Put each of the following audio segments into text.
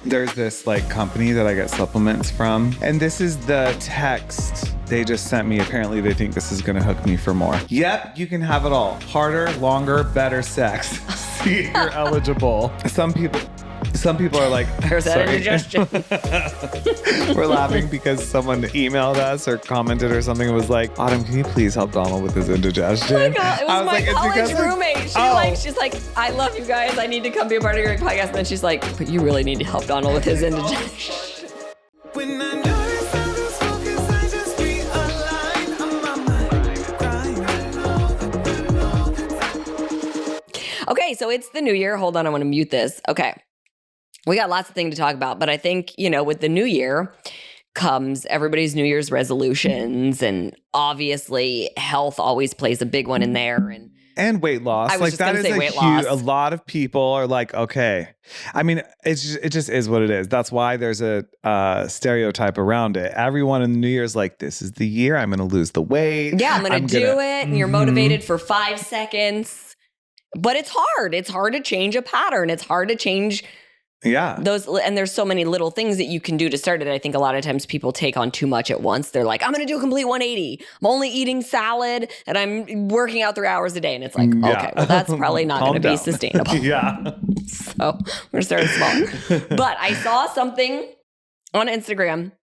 There's this like company that I get supplements from, and this is the text they just sent me. Apparently they think this is going to hook me for more. Yep, you can have it all. Harder, longer, better sex. See if you're eligible. Some people are like, there's that indigestion. We're laughing because someone emailed us or commented or something and was like, Autumn, can you please help Donald with his indigestion? Oh my God, it was my like, college roommate. She's like, I love you guys. I need to come be a part of your podcast. And then she's like, but you really need to help Donald with his indigestion. When I know it's all this focus, I just realign. I'm on my grind. Okay, so it's the new year. Hold on, I want to mute this. Okay. We got lots of things to talk about, but I think, with the new year comes everybody's New Year's resolutions, and obviously health always plays a big one in there. And weight loss. I was just going to say weight loss. A lot of people are like, okay. I mean, it just is what it is. That's why there's a stereotype around it. Everyone in the New Year's like, this is the year I'm going to lose the weight. Yeah, I'm going to do it. And you're motivated for 5 seconds. But it's hard. It's hard to change a pattern. It's hard to change those. And there's so many little things that you can do to start it. I think a lot of times people take on too much at once. They're like, I'm going to do a complete 180. I'm only eating salad and I'm working out 3 hours a day. And it's like, okay, well, that's probably not going to be sustainable. So we're starting small. But I saw something on Instagram.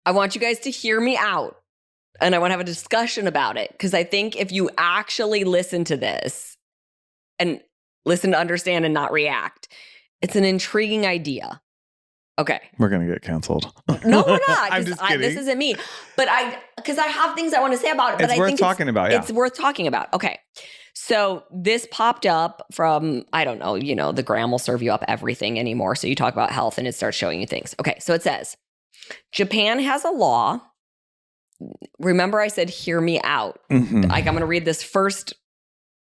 I want you guys to hear me out. And I want to have a discussion about it. Because I think if you actually listen to this and listen to understand and not react, it's an intriguing idea. Okay. We're going to get canceled. No, we're not. I'm just kidding. This isn't me. But because I have things I want to say about it. But it's worth talking about. It's worth talking about. Okay. So this popped up from, I don't know, the gram will serve you up everything anymore. So you talk about health and it starts showing you things. Okay. So it says, Japan has a law. Remember I said, hear me out. Mm-hmm. Like I'm going to read this first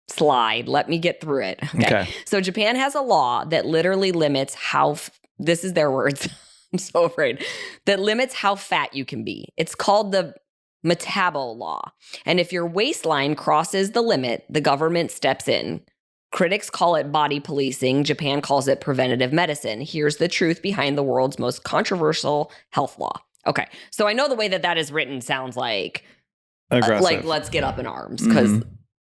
slide. Let me get through it. Okay. So Japan has a law that literally limits how, this is their words. I'm so afraid, that limits how fat you can be. It's called the Metabol Law. And if your waistline crosses the limit, the government steps in. Critics call it body policing. Japan calls it preventative medicine. Here's the truth behind the world's most controversial health law. Okay. So I know the way that is written sounds like aggressive. Like let's get up in arms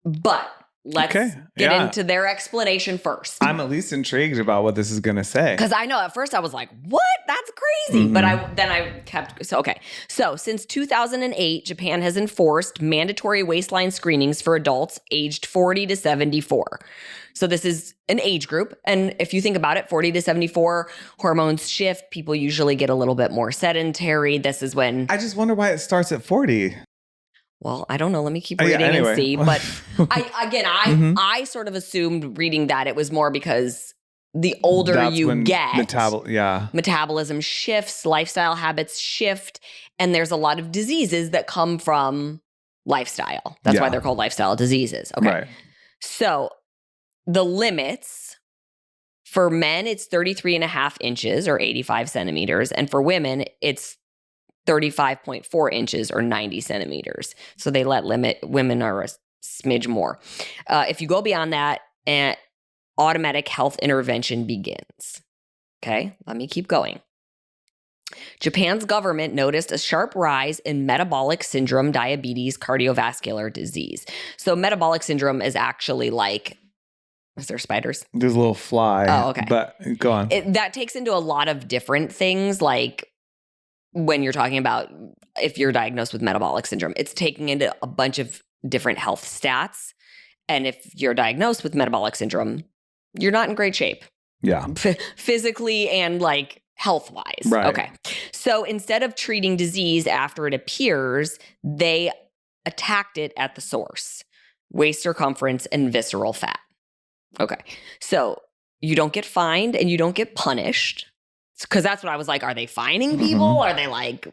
but let's get into their explanation first. I'm at least intrigued about what this is going to say. Because I know at first I was like, what? That's crazy. But I kept, So since 2008, Japan has enforced mandatory waistline screenings for adults aged 40 to 74. So this is an age group. And if you think about it, 40 to 74, hormones shift. People usually get a little bit more sedentary. This is when... I just wonder why it starts at 40. Well, I don't know. Let me keep reading and see. But I sort of assumed reading that it was more because the older you get, metabolism shifts, lifestyle habits shift, and there's a lot of diseases that come from lifestyle. That's why they're called lifestyle diseases. Okay. Right. So the limits for men, it's 33.5 inches or 85 centimeters. And for women, it's 35.4 inches or 90 centimeters. So they women are a smidge more. If you go beyond that, automatic health intervention begins. Okay, let me keep going. Japan's government noticed a sharp rise in metabolic syndrome, diabetes, cardiovascular disease. So metabolic syndrome is actually like, is there spiders? There's a little fly. Oh, okay. But go on. That takes into a lot of different things, like when you're talking about if you're diagnosed with metabolic syndrome, it's taking into a bunch of different health stats. And if you're diagnosed with metabolic syndrome, you're not in great shape. Yeah. Physically and like health-wise. Right. Okay. So instead of treating disease after it appears, they attacked it at the source: waist circumference and visceral fat. Okay. So you don't get fined and you don't get punished. Because that's what I was like, are they fining people? Are they like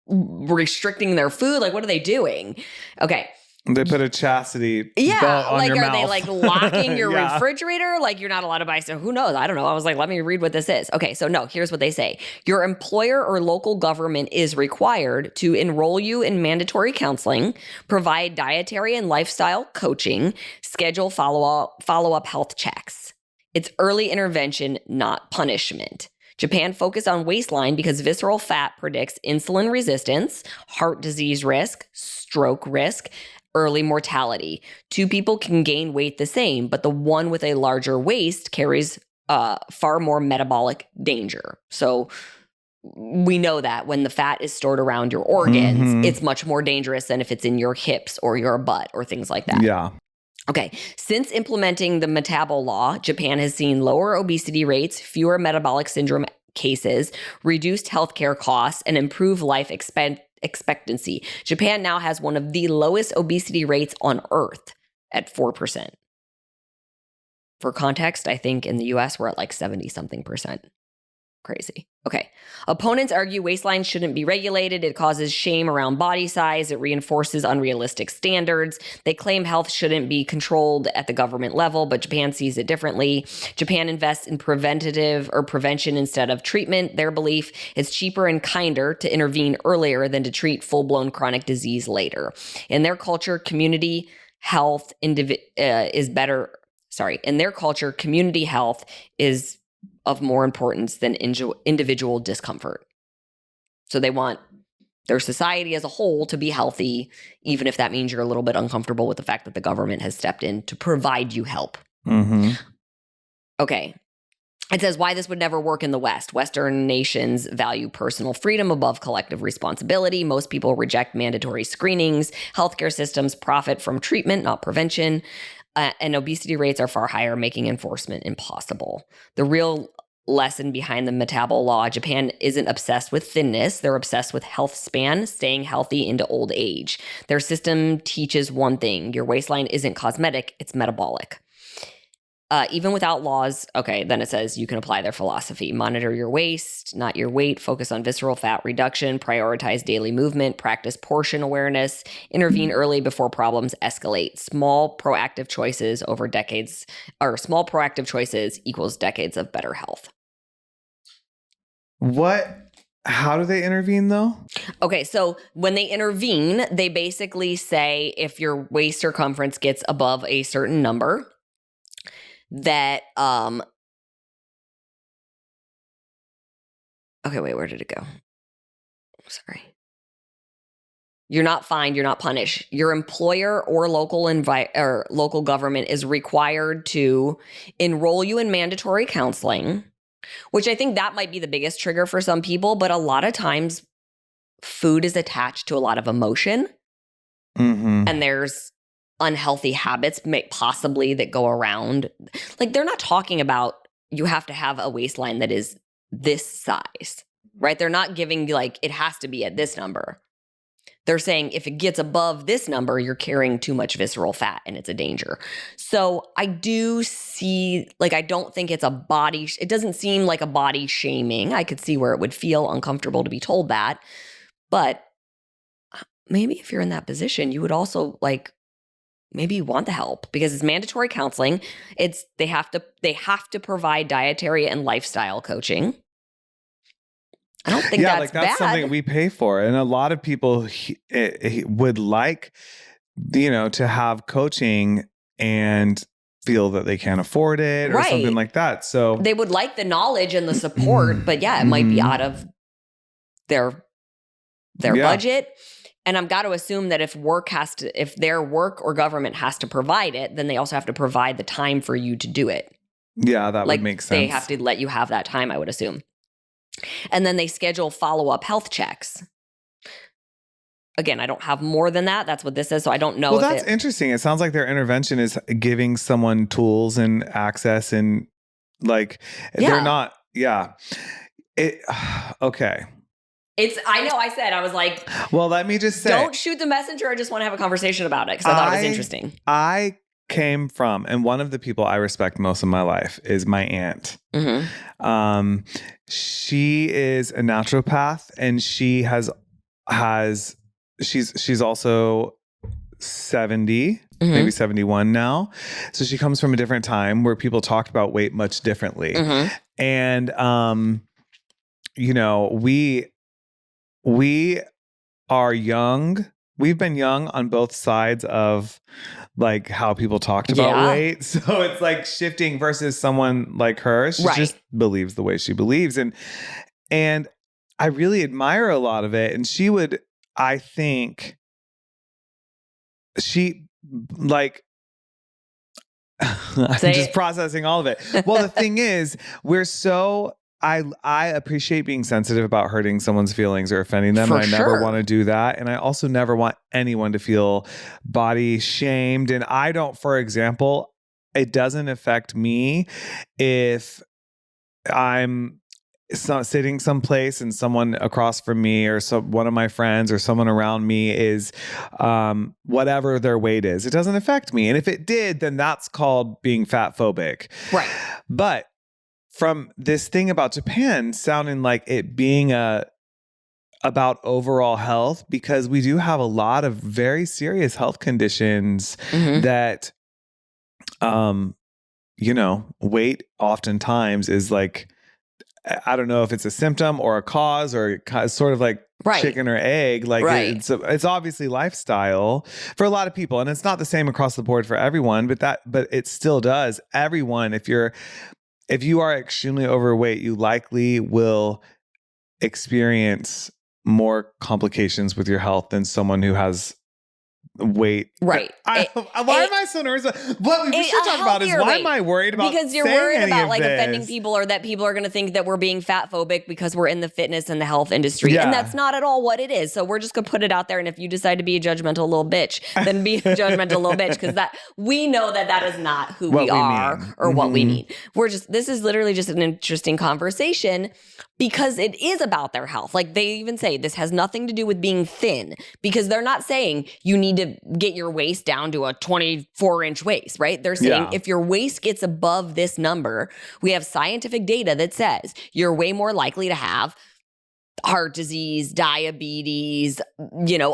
restricting their food? Like, what are they doing? Okay. They put a chastity belt on like, your are mouth. they like locking your refrigerator? Like, you're not allowed to buy stuff. Who knows? I don't know. I was like, let me read what this is. Okay. So no, here's what they say. Your employer or local government is required to enroll you in mandatory counseling, provide dietary and lifestyle coaching, schedule follow-up health checks. It's early intervention, not punishment. Japan focused on waistline because visceral fat predicts insulin resistance, heart disease risk, stroke risk, early mortality. Two people can gain weight the same, but the one with a larger waist carries far more metabolic danger. So we know that when the fat is stored around your organs, it's much more dangerous than if it's in your hips or your butt or things like that. Yeah. Okay. Since implementing the Metabol Law, Japan has seen lower obesity rates, fewer metabolic syndrome cases, reduced healthcare costs, and improved life expectancy. Japan now has one of the lowest obesity rates on earth at 4%. For context, I think in the US, we're at like 70 something percent. Crazy. Okay. Opponents argue waistline shouldn't be regulated. It causes shame around body size. It reinforces unrealistic standards. They claim health shouldn't be controlled at the government level, but Japan sees it differently. Japan invests in preventative or prevention instead of treatment. Their belief is cheaper and kinder to intervene earlier than to treat full-blown chronic disease later. In their culture, community health is better. Sorry. In their culture, community health is of more importance than individual discomfort. So they want their society as a whole to be healthy, even if that means you're a little bit uncomfortable with the fact that the government has stepped in to provide you help. Okay. It says why this would never work in the West. Western nations value personal freedom above collective responsibility. Most people reject mandatory screenings. Healthcare systems profit from treatment, not prevention. And obesity rates are far higher, making enforcement impossible. The real lesson behind the Metabol Law, Japan isn't obsessed with thinness. They're obsessed with health span, staying healthy into old age. Their system teaches one thing. Your waistline isn't cosmetic, it's metabolic. Even without laws, okay, then it says you can apply their philosophy. Monitor your waist, not your weight. Focus on visceral fat reduction. Prioritize daily movement. Practice portion awareness. Intervene early before problems escalate. Small proactive choices over decades, or small proactive choices equals decades of better health. How do they intervene though? Okay, so when they intervene, they basically say if your waist circumference gets above a certain number, that okay, wait, where did it go? Sorry. You're not fined, you're not punished. Your employer or local government is required to enroll you in mandatory counseling, which I think that might be the biggest trigger for some people, but a lot of times food is attached to a lot of emotion. And there's unhealthy habits possibly that go around. Like they're not talking about you have to have a waistline that is this size, right? They're not giving like it has to be at this number. They're saying if it gets above this number, you're carrying too much visceral fat and it's a danger. So I do see, like, I don't think it's it doesn't seem like a body shaming. I could see where it would feel uncomfortable to be told that. But maybe if you're in that position, you would also like, maybe you want the help because it's mandatory counseling. They have to provide dietary and lifestyle coaching. I don't think that's that's bad. something we pay for, and a lot of people would like, to have coaching and feel that they can't afford it or something like that. So they would like the knowledge and the support, but yeah, it might be out of their budget. And I've got to assume that if their work or government has to provide it, then they also have to provide the time for you to do it. Yeah, that would make sense. They have to let you have that time, I would assume. And then they schedule follow-up health checks. Again, I don't have more than that. That's what this is. So I don't know. Well, that's interesting. It sounds like their intervention is giving someone tools and access and they're not. Yeah. Okay. I know I said, I was like, well, let me just say, don't shoot the messenger. I just want to have a conversation about it because I thought it was interesting. I came from, and one of the people I respect most in my life is my aunt. She is a naturopath and she's also 70, maybe 71 now. So she comes from a different time where people talked about weight much differently. And, we are young we've been young on both sides of like how people talked about weight. So it's like shifting versus someone like her. She just believes the way she believes. And I really admire a lot of it. And she would, I think she like, I'm just processing all of it. Well, the thing is, I appreciate being sensitive about hurting someone's feelings or offending them. And I never want to do that. And I also never want anyone to feel body shamed. And I don't, for example, it doesn't affect me if I'm sitting someplace and someone across from me or one of my friends or someone around me is whatever their weight is. It doesn't affect me. And if it did, then that's called being fat phobic. Right. But from this thing about Japan sounding like it being about overall health, because we do have a lot of very serious health conditions that, weight oftentimes is like, I don't know if it's a symptom or a cause or sort of like chicken or egg. Like it's obviously lifestyle for a lot of people, and it's not the same across the board for everyone, but it still does. Everyone, if you are extremely overweight, you likely will experience more complications with your health than someone who has weight. Right. Why am I so nervous? What we should talk about is why am I worried about because you're worried about like offending people or that people are going to think that we're being fat phobic because we're in the fitness and the health industry. Yeah. And that's not at all what it is. So we're just going to put it out there. And if you decide to be a judgmental little bitch, then be a judgmental little bitch, because that we know that is not who we are or what we mean. This is literally just an interesting conversation because it is about their health. Like they even say this has nothing to do with being thin, because they're not saying you need to get your waist down to a 24-inch waist, right? They're saying if your waist gets above this number, we have scientific data that says you're way more likely to have heart disease, diabetes,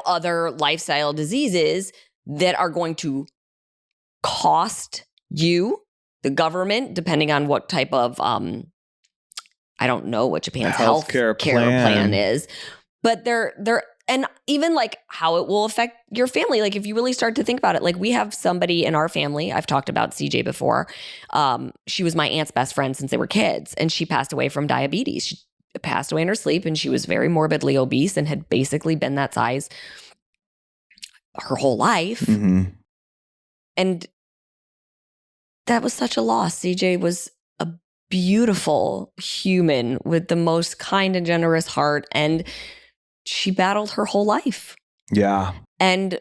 other lifestyle diseases that are going to cost you, the government, depending on what type of, I don't know what Japan's healthcare plan is, but they're and even like how it will affect your family. Like if you really start to think about it, like we have somebody in our family, I've talked about CJ before. She was my aunt's best friend since they were kids, and she passed away from diabetes. She passed away in her sleep, and she was very morbidly obese and had basically been that size her whole life. And that was such a loss. CJ was a beautiful human with the most kind and generous heart, and she battled her whole life. Yeah. And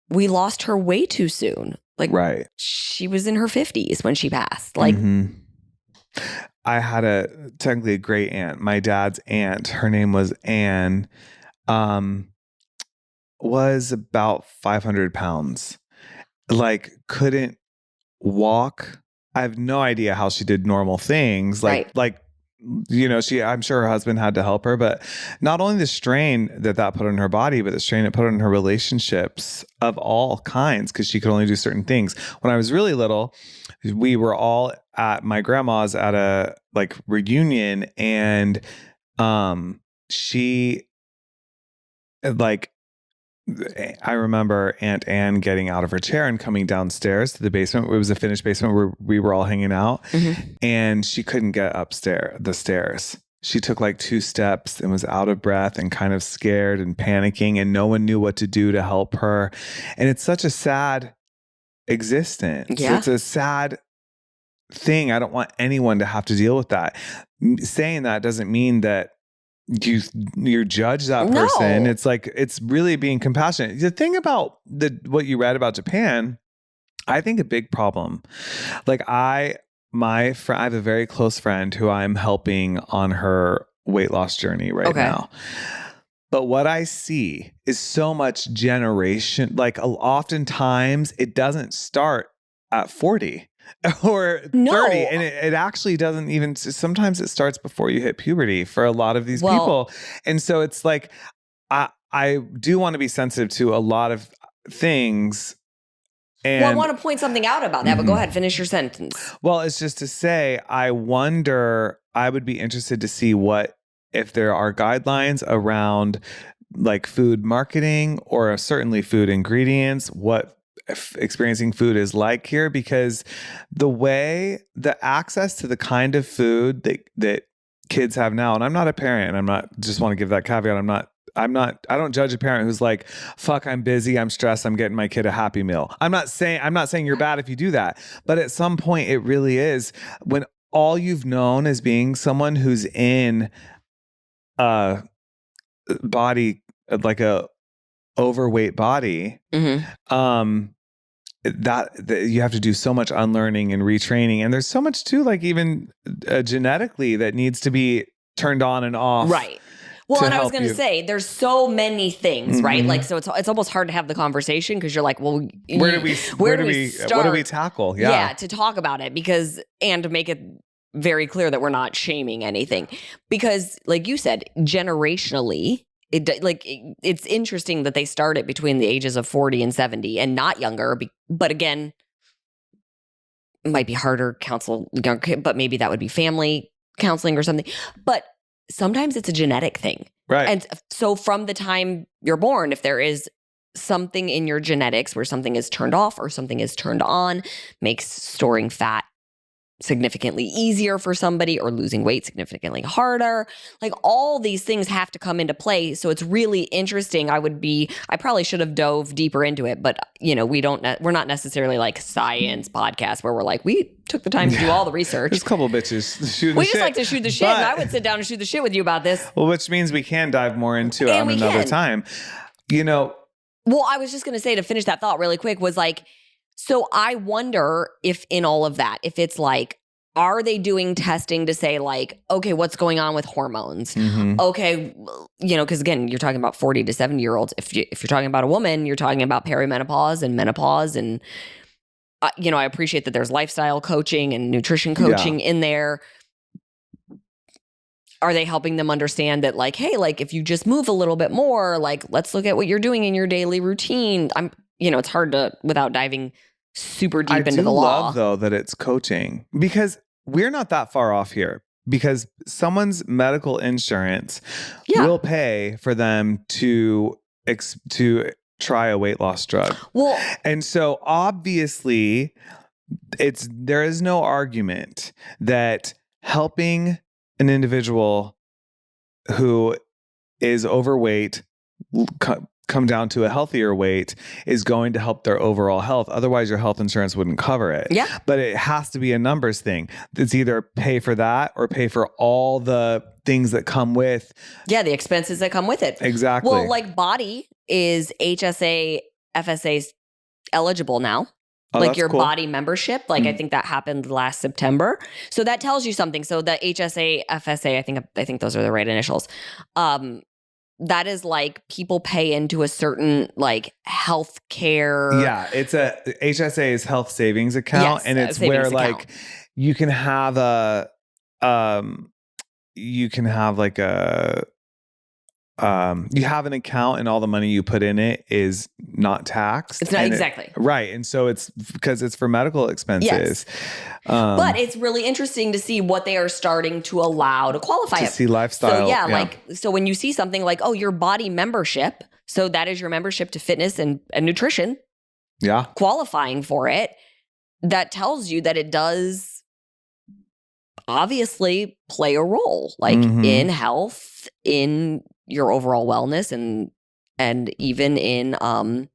we lost her way too soon. Like, she was in her 50s when she passed. Like, I had technically a great aunt. My dad's aunt, her name was Anne, was about 500 pounds. Like, couldn't walk. I have no idea how she did normal things. I'm sure her husband had to help her, but not only the strain that put on her body, but the strain it put on her relationships of all kinds, because she could only do certain things. When I was really little, we were all at my grandma's at a reunion, and she I remember Aunt Anne getting out of her chair and coming downstairs to the basement. It was a finished basement where we were all hanging out, and she couldn't get the stairs. She took 2 steps and was out of breath and kind of scared and panicking, and no one knew what to do to help her. And it's such a sad existence. Yeah. It's a sad thing. I don't want anyone to have to deal with that. Saying that doesn't mean that you judge that person. No. It's really being compassionate. The thing about what you read about Japan, I think a big problem. I have a very close friend who I'm helping on her weight loss journey right now. But what I see is so much generation. Oftentimes it doesn't start at 40. Or 30. And it actually doesn't even, sometimes it starts before you hit puberty for a lot of these people. And so it's I do want to be sensitive to a lot of things. And I want to point something out about that, but go ahead, finish your sentence. Well, it's just to say, I would be interested to see if there are guidelines around like food marketing or certainly food ingredients, what experiencing food is like here, because the access to the kind of food that kids have now, and I'm not a parent, and I'm not, just want to give that caveat. I don't judge a parent who's like, fuck, I'm busy, I'm stressed, I'm getting my kid a Happy Meal. I'm not saying you're bad if you do that. But at some point it really is, when all you've known as being someone who's in a body, like a overweight body, that you have to do so much unlearning and retraining. And there's so much too, like even genetically, that needs to be turned on and off. Right. Well, and I was going to say, there's so many things, right? Like, so it's almost hard to have the conversation because you're like, well, where do we tackle? Yeah, to talk about it, because, and to make it very clear that we're not shaming anything, because like you said, generationally, it's interesting that they start it between the ages of 40 and 70 and not younger. But again, it might be harder counsel younger kid, but maybe that would be family counseling or something. But sometimes it's a genetic thing. Right. And so from the time you're born, if there is something in your genetics where something is turned off or something is turned on, makes storing fat significantly easier for somebody or losing weight significantly harder. Like, all these things have to come into play. So it's really interesting. I probably should have dove deeper into it, but you know, we're not necessarily like science podcast where we're like, we took the time to do all the research. There's a couple of bitches shooting we the just shit, like to shoot the shit, and I would sit down and shoot the shit with you about this. Well, which means we can dive more into it on another time. You know. Well, I was just going to say, to finish that thought really quick, was like, so I wonder if in all of that, if it's like, are they doing testing to say like, okay, what's going on with hormones? Okay, you know, because again, you're talking about 40 to 70 year olds. If you're talking about a woman, you're talking about perimenopause and menopause. And, you know, I appreciate that there's lifestyle coaching and nutrition coaching in there. Are they helping them understand that like, hey, like if you just move a little bit more, like let's look at what you're doing in your daily routine. It's hard to, without diving super deep into the law. I love though that it's coaching, because we're not that far off here, because someone's medical insurance will pay for them to try a weight loss drug. Well, and so obviously there is no argument that helping an individual who is overweight come down to a healthier weight is going to help their overall health. Otherwise, your health insurance wouldn't cover it. Yeah. But it has to be a numbers thing. It's either pay for that or pay for all the things that come with. Yeah, the expenses that come with it. Exactly. Well, like Body is HSA, FSA eligible now. Like your cool. Body membership. Like I think that happened last September. So that tells you something. So the HSA, FSA, I think those are the right initials. That is like people pay into a certain like health care. Yeah, it's a HSA is health savings account, and it's where like you can have you have an account, and all the money you put in it is not taxed. It's not exactly right, and so it's because it's for medical expenses. Yes. But it's really interesting to see what they are starting to allow to qualify to see lifestyle. So like so when you see something like, oh, your Body membership, so that is your membership to fitness and nutrition. Yeah, qualifying for it, that tells you that it does obviously play a role, like in health, in your overall wellness, and even in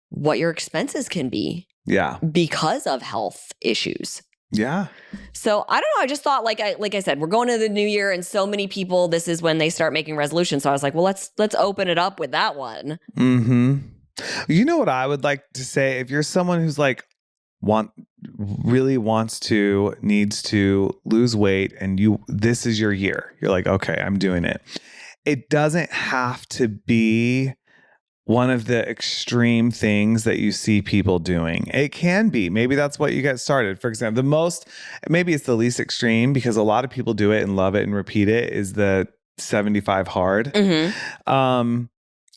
what your expenses can be. Yeah. Because of health issues. Yeah. So I don't know. I just thought, like I said, we're going to the new year, and so many people, this is when they start making resolutions. So I was like, well, let's open it up with that one. You know what I would like to say? If you're someone who's like needs to lose weight, and this is your year, you're like, okay, I'm doing it. It doesn't have to be one of the extreme things that you see people doing. It can be. Maybe that's what you get started. For example, maybe it's the least extreme, because a lot of people do it and love it and repeat it, is the 75 hard.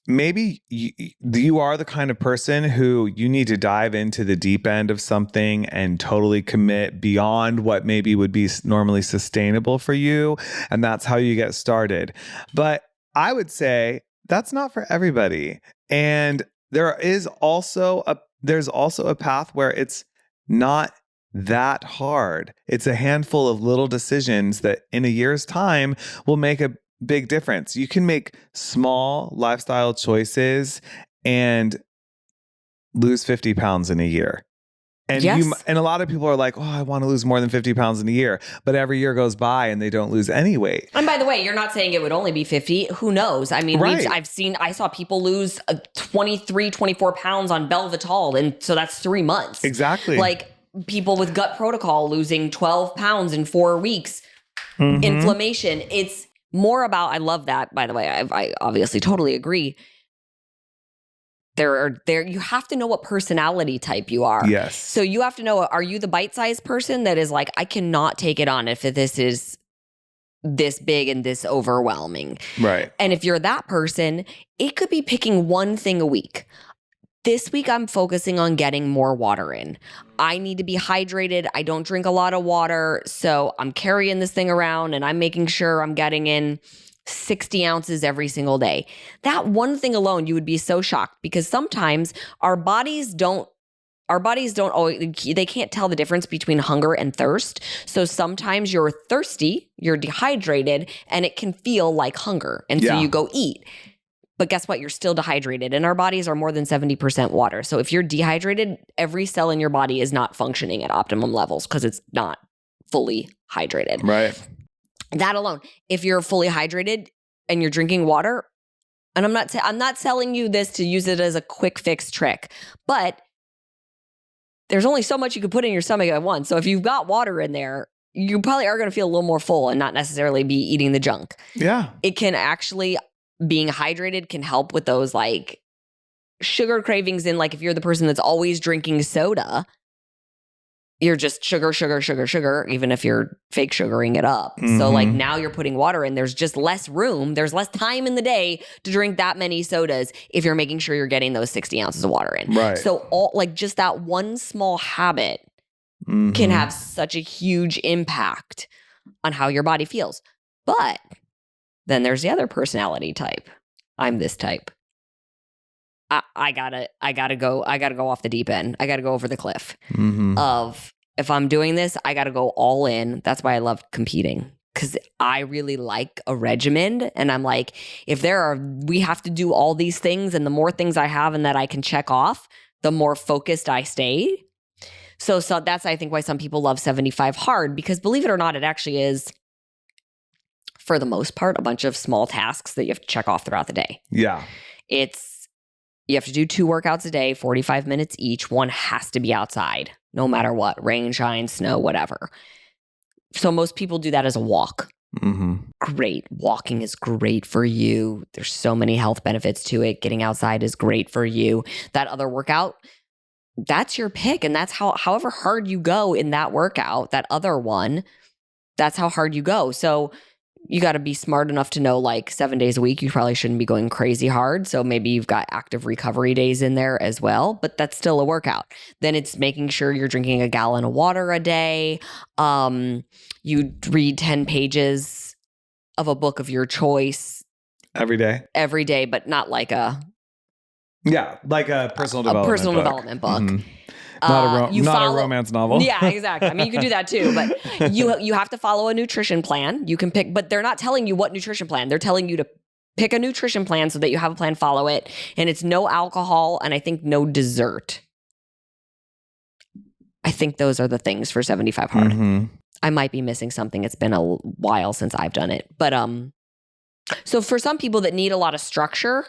Maybe you are the kind of person who you need to dive into the deep end of something and totally commit beyond what maybe would be normally sustainable for you. And that's how you get started. But I would say that's not for everybody. And there's also a path where it's not that hard. It's a handful of little decisions that in a year's time will make a big difference. You can make small lifestyle choices and lose 50 pounds in a year. And and a lot of people are like, oh, I want to lose more than 50 pounds in a year. But every year goes by and they don't lose any weight. And by the way, you're not saying it would only be 50. Who knows? I mean, Right. I saw people lose 23, 24 pounds on Belvital. And so that's 3 months. Exactly. Like people with gut protocol losing 12 pounds in 4 weeks. Inflammation. It's more about, I love that, by the way. I obviously totally agree. You have to know what personality type you are. Yes. So you have to know, are you the bite-sized person that is like, I cannot take it on if this is this big and this overwhelming. Right. And if you're that person, it could be picking one thing a week. This week, I'm focusing on getting more water in. I need to be hydrated. I don't drink a lot of water. So I'm carrying this thing around and I'm making sure I'm getting in 60 ounces every single day. That one thing alone, you would be so shocked because sometimes our bodies don't always, they can't tell the difference between hunger and thirst. So sometimes you're thirsty, you're dehydrated, and it can feel like hunger. And so you go eat. But guess what? You're still dehydrated. And our bodies are more than 70% water. So if you're dehydrated, every cell in your body is not functioning at optimum levels because it's not fully hydrated. Right. That alone, if you're fully hydrated and you're drinking water, and I'm not selling you this to use it as a quick fix trick, but there's only so much you can put in your stomach at once. So if you've got water in there, you probably are going to feel a little more full and not necessarily be eating the junk. Yeah. It can actually, being hydrated can help with those like sugar cravings. In like if you're the person that's always drinking soda, you're just sugar, even if you're fake sugaring it up. So like now you're putting water in, there's just less room. There's less time in the day to drink that many sodas if you're making sure you're getting those 60 ounces of water in. Right. So all like just that one small habit can have such a huge impact on how your body feels. But then there's the other personality type. I'm this type. I gotta go off the deep end. I gotta go over the cliff of if I'm doing this, I gotta go all in. That's why I love competing because I really like a regimen. And I'm like, we have to do all these things and the more things I have and that I can check off, the more focused I stay. So that's, I think, why some people love 75 hard because believe it or not, it actually is, for the most part, a bunch of small tasks that you have to check off throughout the day. Yeah. You have to do 2 workouts a day, 45 minutes each. One has to be outside, no matter what, rain, shine, snow, whatever. So most people do that as a walk. Great. Walking is great for you. There's so many health benefits to it. Getting outside is great for you. That other workout, that's your pick. And that's however hard you go in that workout, that other one, that's how hard you go. So you got to be smart enough to know like 7 days a week, you probably shouldn't be going crazy hard. So maybe you've got active recovery days in there as well, but that's still a workout. Then it's making sure you're drinking a gallon of water a day. You read 10 pages of a book of your choice. Every day, But not like a personal development book. Not a romance novel. Yeah, exactly. I mean, you can do that too, but you have to follow a nutrition plan. You can pick, but they're not telling you what nutrition plan. They're telling you to pick a nutrition plan so that you have a plan, follow it. And it's no alcohol and I think no dessert. I think those are the things for 75 hard. I might be missing something. It's been a while since I've done it. But so for some people that need a lot of structure,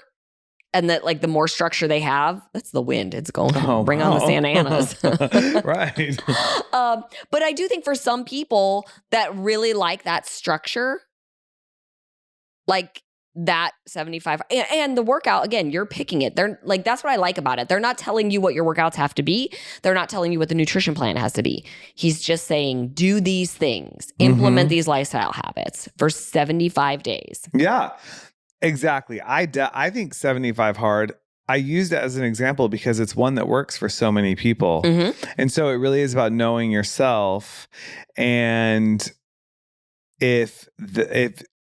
and that like the more structure they have, that's the wind. It's going to bring on the Santa Anas. Right. But I do think for some people that really like that structure, like that 75 and the workout, again, you're picking it. They're like, that's what I like about it. They're not telling you what your workouts have to be. They're not telling you what the nutrition plan has to be. He's just saying, do these things, implement these lifestyle habits for 75 days. Yeah. Exactly. I think 75 hard, I used it as an example because it's one that works for so many people. And so it really is about knowing yourself. And if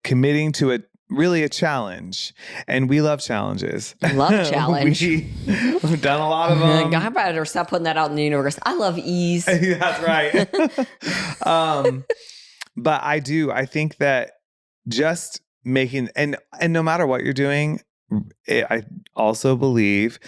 committing to really a challenge, and we love challenges. Love a challenge. We've done a lot of them. I better stop putting that out in the universe. I love ease. That's right. But I think that just making, and no matter what you're doing, I also believe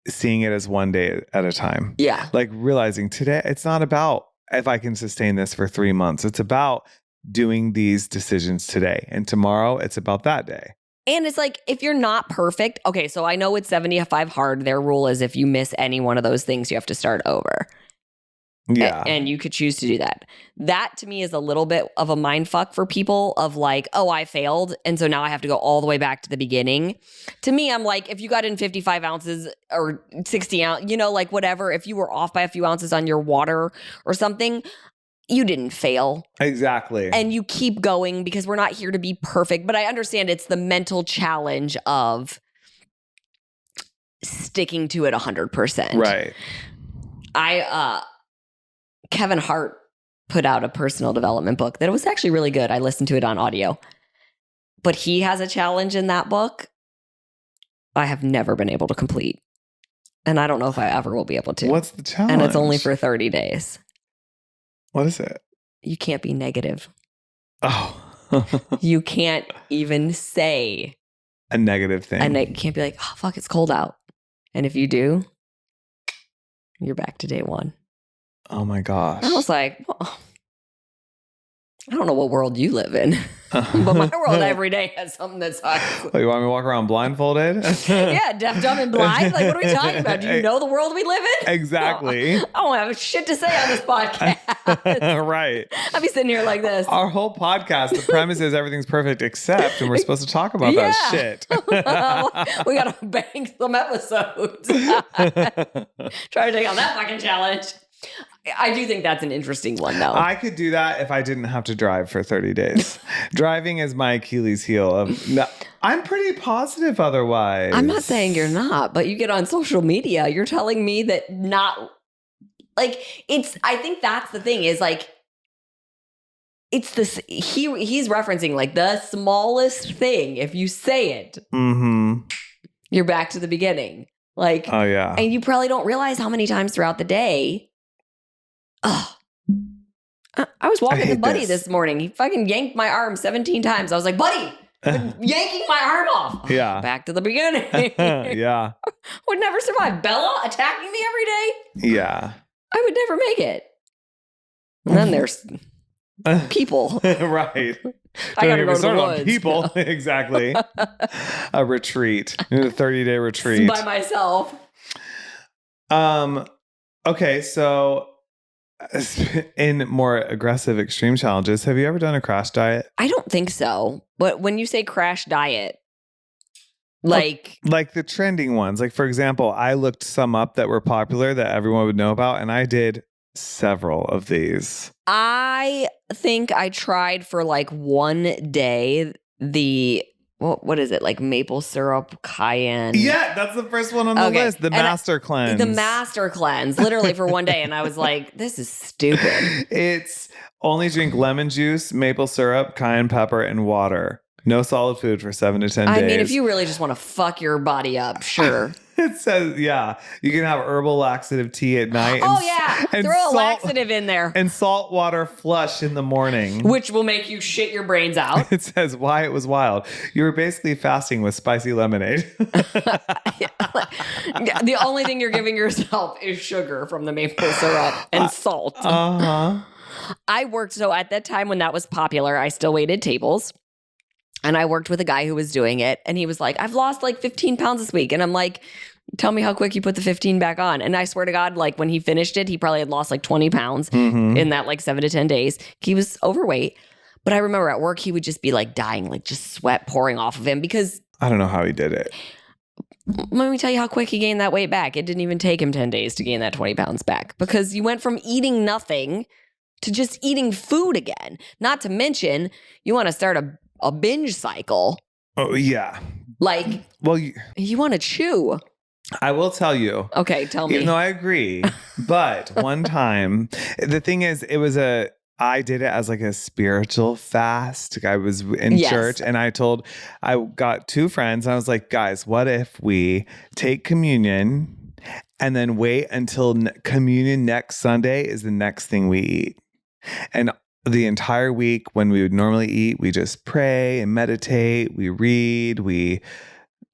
seeing it as one day at a time. Yeah. Like realizing today, it's not about if I can sustain this for 3 months. It's about doing these decisions today. And tomorrow, it's about that day. And it's like, if you're not perfect, okay, so I know it's 75 hard. Their rule is if you miss any one of those things, you have to start over. Yeah. And you could choose to do that. That to me is a little bit of a mind fuck for people of like, oh, I failed. And so now I have to go all the way back to the beginning. To me, I'm like, if you got in 55 ounces or 60 ounces, like whatever, if you were off by a few ounces on your water or something, you didn't fail. Exactly. And you keep going because we're not here to be perfect. But I understand it's the mental challenge of sticking to it 100%. Right. Kevin Hart put out a personal development book that was actually really good. I listened to it on audio. But he has a challenge in that book I have never been able to complete. And I don't know if I ever will be able to. What's the challenge? And it's only for 30 days. What is it? You can't be negative. Oh. You can't even say a negative thing. And you can't be like, oh, fuck, it's cold out. And if you do, you're back to day one. Oh my gosh. I was like, well, I don't know what world you live in, but my world every day has something that sucks. Oh, you want me to walk around blindfolded? Yeah, deaf, dumb, and blind. Like, what are we talking about? Do you know the world we live in? Exactly. I don't have shit to say on this podcast. Right. I'll be sitting here like this. Our whole podcast, the premise is everything's perfect except, and we're supposed to talk about that shit. We got to bang some episodes. Try to take on that fucking challenge. I do think that's an interesting one, though. I could do that if I didn't have to drive for 30 days. Driving is my Achilles heel. I'm pretty positive otherwise. I'm not saying you're not, but you get on social media, you're telling me that not, like, it's, I think that's the thing is like, it's this, he's referencing like the smallest thing. If you say it, you're back to the beginning. Like, oh yeah. And you probably don't realize how many times throughout the day. Oh, I was walking with Buddy this morning. He fucking yanked my arm 17 times. I was like, Buddy, yanking my arm off. Yeah. Back to the beginning. Yeah. Would never survive. Bella attacking me every day. Yeah. I would never make it. And then there's people. Right. I gotta go to the woods. People. Exactly. A retreat. A 30-day retreat. By myself. Okay, so in more aggressive extreme challenges, have you ever done a crash diet? I don't think so. But when you say crash diet, like the trending ones, like for example, I looked some up that were popular that everyone would know about, and I did several of these. I think I tried for like one day what is it? Like maple syrup, cayenne. Yeah, that's the first one on the list. The master cleanse. The master cleanse, literally for one day. And I was like, this is stupid. It's only drink lemon juice, maple syrup, cayenne pepper, and water. No solid food for 7 to 10 days. I mean, if you really just want to fuck your body up, sure. It says, yeah, you can have herbal laxative tea at night. And throw a laxative in there. And salt water flush in the morning. Which will make you shit your brains out. It says why it was wild. You were basically fasting with spicy lemonade. The only thing you're giving yourself is sugar from the maple syrup and salt. I worked, so at that time when that was popular, I still waited tables. And I worked with a guy who was doing it. And he was like, I've lost like 15 pounds this week. And I'm like, tell me how quick you put the 15 back on. And I swear to God, like when he finished it, he probably had lost like 20 pounds in that like 7 to 10 days. He was overweight. But I remember at work, he would just be like dying, like just sweat pouring off of him because I don't know how he did it. Let me tell you how quick he gained that weight back. It didn't even take him 10 days to gain that 20 pounds back because you went from eating nothing to just eating food again. Not to mention, you want to start a binge cycle. Oh, yeah. Like, well, you want to chew. I will tell you. Okay, tell me. Even though I agree. But one time, the thing is, it was I did it as like a spiritual fast. I was in church and I got 2 friends and I was like, guys, what if we take communion and then wait until communion next Sunday is the next thing we eat? And the entire week when we would normally eat, we just pray and meditate, we read, we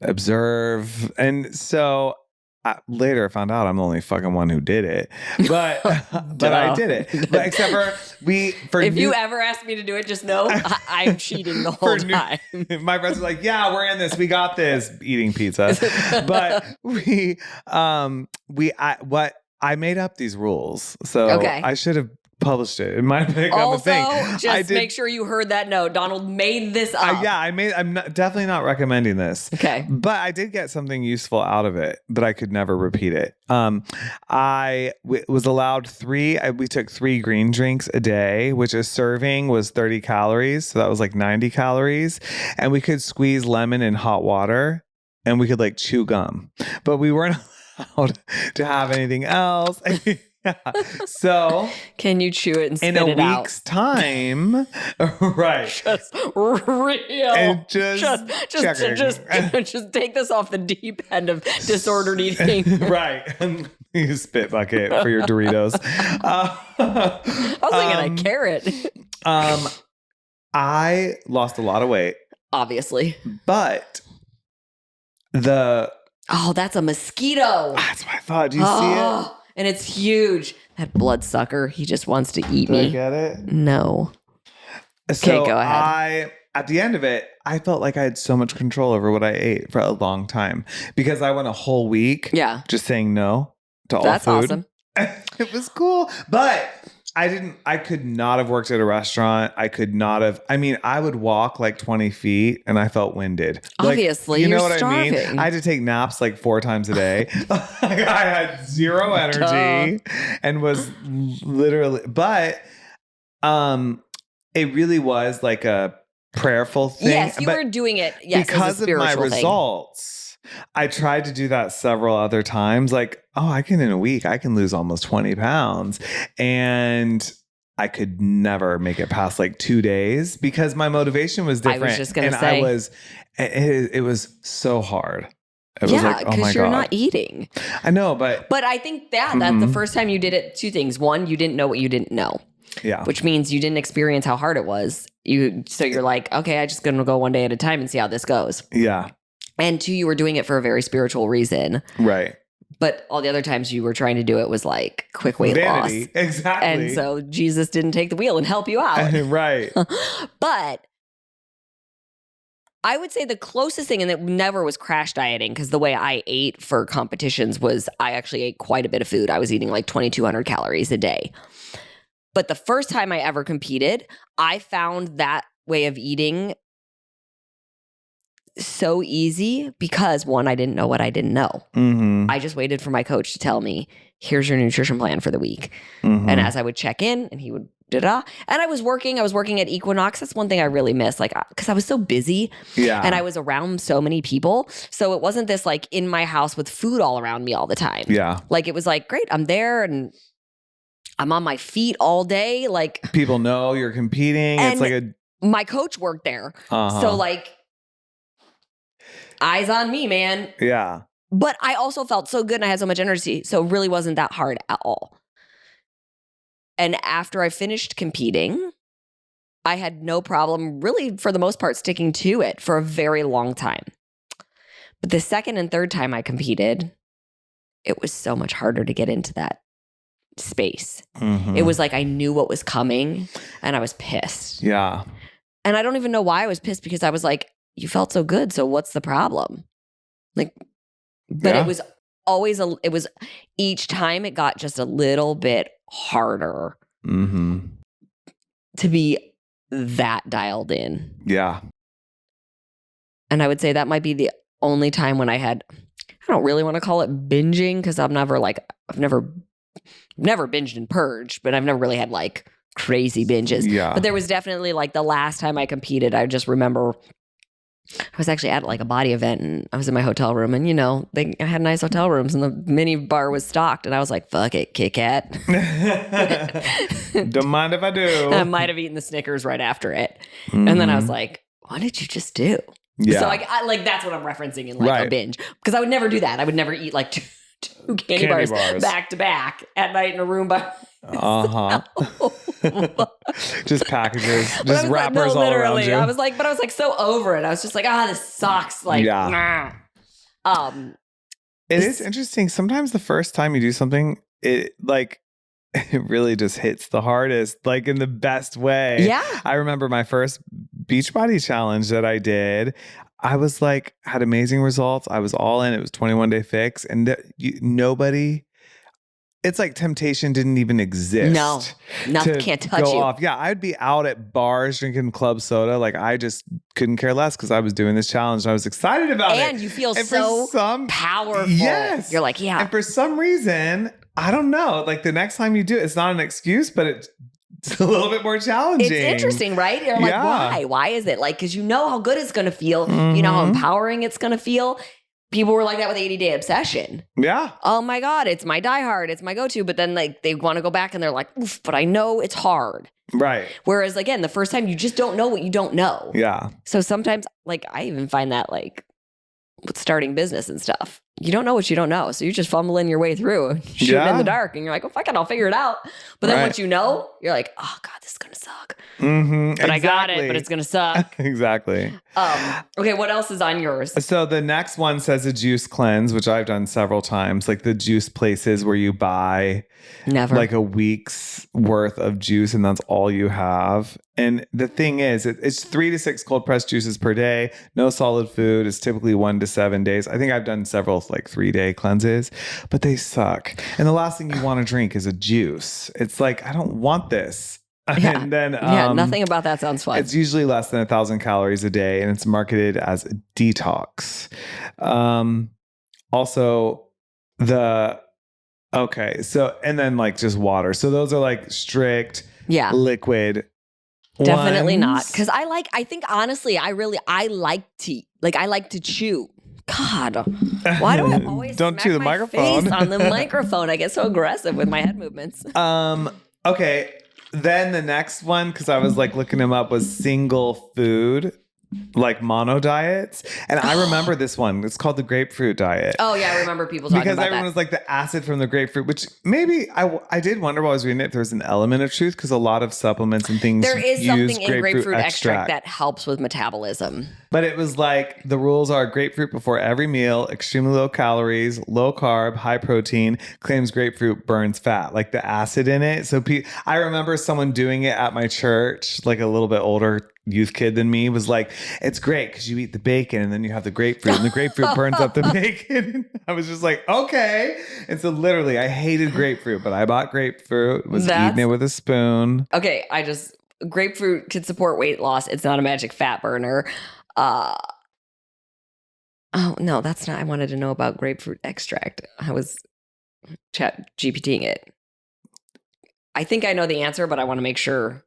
observe. And so I later found out I'm the only fucking one who did it, but I did it. But except for if you ever ask me to do it, just know I'm cheating the whole time. My friends are like, "Yeah, we're in this. We got this." Eating pizza, but I made up these rules, so I should have published it. It might have become a thing. Just make sure you heard that note. Donald made this up. I'm definitely not recommending this. Okay. But I did get something useful out of it, but I could never repeat it. I was allowed 3. We took 3 green drinks a day, which a serving was 30 calories. So that was like 90 calories. And we could squeeze lemon in hot water and we could like chew gum, but we weren't allowed to have anything else. Yeah. So can you chew it and spit it out? In a week's time, right? Just real. And just take this off the deep end of disordered eating. Right. You spit bucket for your Doritos. I was thinking a carrot. I lost a lot of weight, obviously, but that's a mosquito. That's what I thought. Do you see it? And it's huge. That bloodsucker. He just wants to eat Do me. I get it? No. So okay, go ahead. At the end of it, I felt like I had so much control over what I ate for a long time because I went a whole week just saying no to all food. That's awesome. It was cool. But I could not have worked at a restaurant. I would walk like 20 feet and I felt winded. Obviously, you know you're what starving. I mean? I had to take naps like 4 times a day. I had zero energy and was literally, but it really was like a prayerful thing. Yes, you were doing it. Yes, because as a of my thing. results. I tried to do that several other times. Like, in a week, I can lose almost 20 pounds. And I could never make it past like 2 days because my motivation was different. I was just going to say. It was so hard. It was like, oh my because you're God. Not eating. I know, but I think that's the first time you did it. 2 things. 1, you didn't know what you didn't know. Yeah. Which means you didn't experience how hard it was. So you're like, okay, I'm just going to go one day at a time and see how this goes. Yeah. And 2, you were doing it for a very spiritual reason. Right. But all the other times you were trying to do it was like quick weight Vanity. loss. Exactly. And so Jesus didn't take the wheel and help you out. Right. But I would say the closest thing, and it never was crash dieting, because the way I ate for competitions was I actually ate quite a bit of food. I was eating like 2,200 calories a day. But the first time I ever competed, I found that way of eating so easy because 1, I didn't know what I didn't know. Mm-hmm. I just waited for my coach to tell me, here's your nutrition plan for the week. Mm-hmm. And as I would check in and he would and I was working at Equinox. That's one thing I really miss, like, because I was so busy and I was around so many people. So it wasn't this like in my house with food all around me all the time. Yeah. Like it was like, great, I'm there and I'm on my feet all day. Like people know you're competing. It's like my coach worked there. So like, eyes on me, man. Yeah. But I also felt so good and I had so much energy. So it really wasn't that hard at all. And after I finished competing, I had no problem really for the most part sticking to it for a very long time. But the second and third time I competed, it was so much harder to get into that space. Mm-hmm. It was like I knew what was coming and I was pissed. Yeah. And I don't even know why I was pissed because I was like, you felt so good. So what's the problem? Like, but it was always, it was each time it got just a little bit harder to be that dialed in. Yeah. And I would say that might be the only time when I don't really want to call it binging because I've never binged and purged, but I've never really had like crazy binges. Yeah. But there was definitely like the last time I competed, I just remember I was actually at like a body event and I was in my hotel room and I had nice hotel rooms and the mini bar was stocked and I was like, fuck it, Kit Kat. Don't mind if I do. I might have eaten the Snickers right after it. Mm-hmm. And then I was like, what did you just do? Yeah. So I like, that's what I'm referencing in like a binge. Because I would never do that. I would never eat like two candy bars back to back at night in a room by just packages, just wrappers all around you. I was like so over it. I was just like, this sucks. Like, nah. It is interesting. Sometimes the first time you do something, it really just hits the hardest, like in the best way. Yeah. I remember my first Beachbody challenge that I did. I was like, had amazing results. I was all in. It was 21-day fix. And nobody, it's like temptation didn't even exist. No, nothing can't touch you. Off. Yeah, I'd be out at bars drinking club soda. Like I just couldn't care less because I was doing this challenge and I was excited about it. And you feel so powerful. Yes. You're like, yeah. And for some reason, I don't know, like the next time you do it, it's not an excuse, but it's a little bit more challenging. It's interesting, right? You're like, why? Why is it? Like, because you know how good it's going to feel. Mm-hmm. You know how empowering it's going to feel. People were like that with 80-day obsession. Yeah. Oh my God, it's my diehard. It's my go-to. But then like they want to go back and they're like, oof, but I know it's hard. Right. Whereas again, the first time you just don't know what you don't know. Yeah. So sometimes like I even find that like with starting business and stuff, you don't know what you don't know. So you're just fumbling your way through, shooting in the dark. And you're like, oh, fuck it, I'll figure it out. But then once you know, you're like, oh God, this is going to suck. Mm-hmm. But I got it, but it's going to suck. Exactly. Okay, what else is on yours? So the next one says a juice cleanse, which I've done several times, like the juice places where you buy like a week's worth of juice and that's all you have. And the thing is, it's 3 to 6 cold pressed juices per day. No solid food. It's typically 1 to 7 days. I think I've done several like 3-day cleanses, but they suck. And the last thing you want to drink is a juice. It's like, I don't want this. Yeah. And then nothing about that sounds fun. It's usually less than 1,000 calories a day, and it's marketed as detox. Also, so and then like just water. So those are like strict, liquid. Definitely not, because I think honestly, I like to chew. God, why do I always don't chew the microphone face on the microphone? I get so aggressive with my head movements. Okay. Then the next one, because I was like looking them up, was single food, like mono diets. And I remember this one. It's called the grapefruit diet. Oh, yeah. I remember people talking about that. Because everyone was like the acid from the grapefruit, which maybe I did wonder while I was reading it, if there was an element of truth because a lot of supplements and things there is something in grapefruit extract that helps with metabolism. But it was like the rules are grapefruit before every meal, extremely low calories, low carb, high protein, claims grapefruit burns fat, like the acid in it. So I remember someone doing it at my church, like a little bit older youth kid than me, was like, it's great because you eat the bacon and then you have the grapefruit and the grapefruit burns up the bacon. I was just like, okay. And so literally I hated grapefruit, but I bought grapefruit, was eating it with a spoon. Okay. Grapefruit can support weight loss. It's not a magic fat burner. Oh no, that's not. I wanted to know about grapefruit extract. I was chat GPTing it. I think I know the answer, but I want to make sure.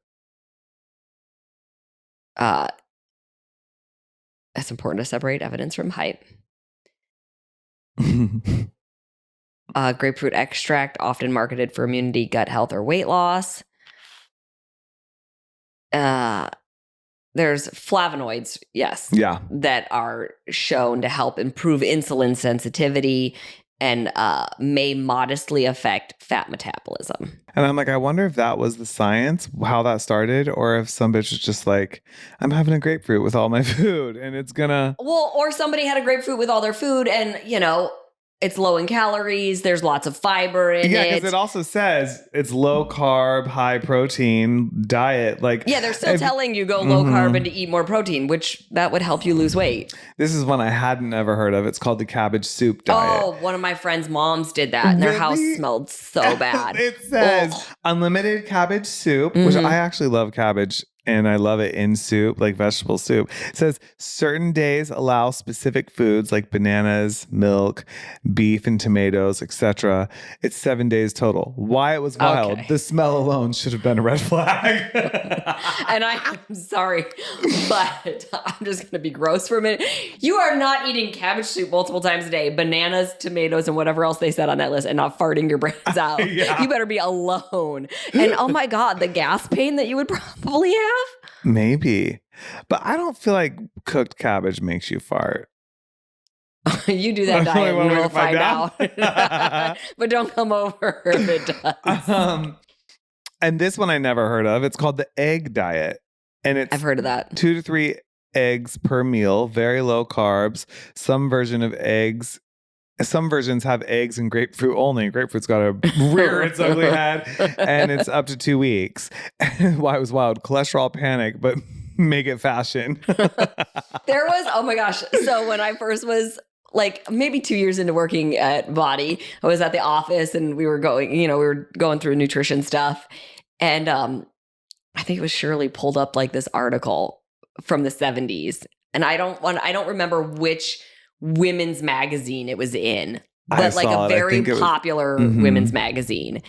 It's important to separate evidence from hype. Grapefruit extract, often marketed for immunity, gut health, or weight loss. There's flavonoids, yes. Yeah. That are shown to help improve insulin sensitivity and may modestly affect fat metabolism. And I'm like, I wonder if that was the science, how that started, or if some bitch was just like, I'm having a grapefruit with all my food and it's gonna... Well, or somebody had a grapefruit with all their food and, it's low in calories. There's lots of fiber in it. Yeah, because it also says it's low carb, high protein diet. Like, they're still telling you go low carb and to eat more protein, which that would help you lose weight. This is one I hadn't ever heard of. It's called the cabbage soup diet. Oh, one of my friend's moms did that, and their house smelled so bad. It says unlimited cabbage soup, which I actually love cabbage. and I love it in soup, like vegetable soup. It says certain days allow specific foods like bananas, milk, beef, and tomatoes, etc. It's 7 days total. Why it was wild. Okay. The smell alone should have been a red flag. And I'm sorry, but I'm just going to be gross for a minute. You are not eating cabbage soup multiple times a day, bananas, tomatoes, and whatever else they said on that list, and not farting your brains out. Yeah. You better be alone. And oh my God, the gas pain that you would probably have. Maybe. But I don't feel like cooked cabbage makes you fart. You do that That's only diet one and way we'll to find find out. But don't come over if it does. And this one I never heard of. It's called the egg diet. And it's I've heard of that. 2 to 3 eggs per meal, very low carbs. Some versions have eggs and grapefruit only. Grapefruit's got to rear its ugly head, and it's up to 2 weeks. Why it was wild. Cholesterol panic, but make it fashion. There was, oh my gosh. So when I first was like maybe 2 years into working at Body, I was at the office and we were going through nutrition stuff. And I think it was Shirley pulled up like this article from the 70s. And I don't remember which women's magazine it was in, but like a very popular women's magazine.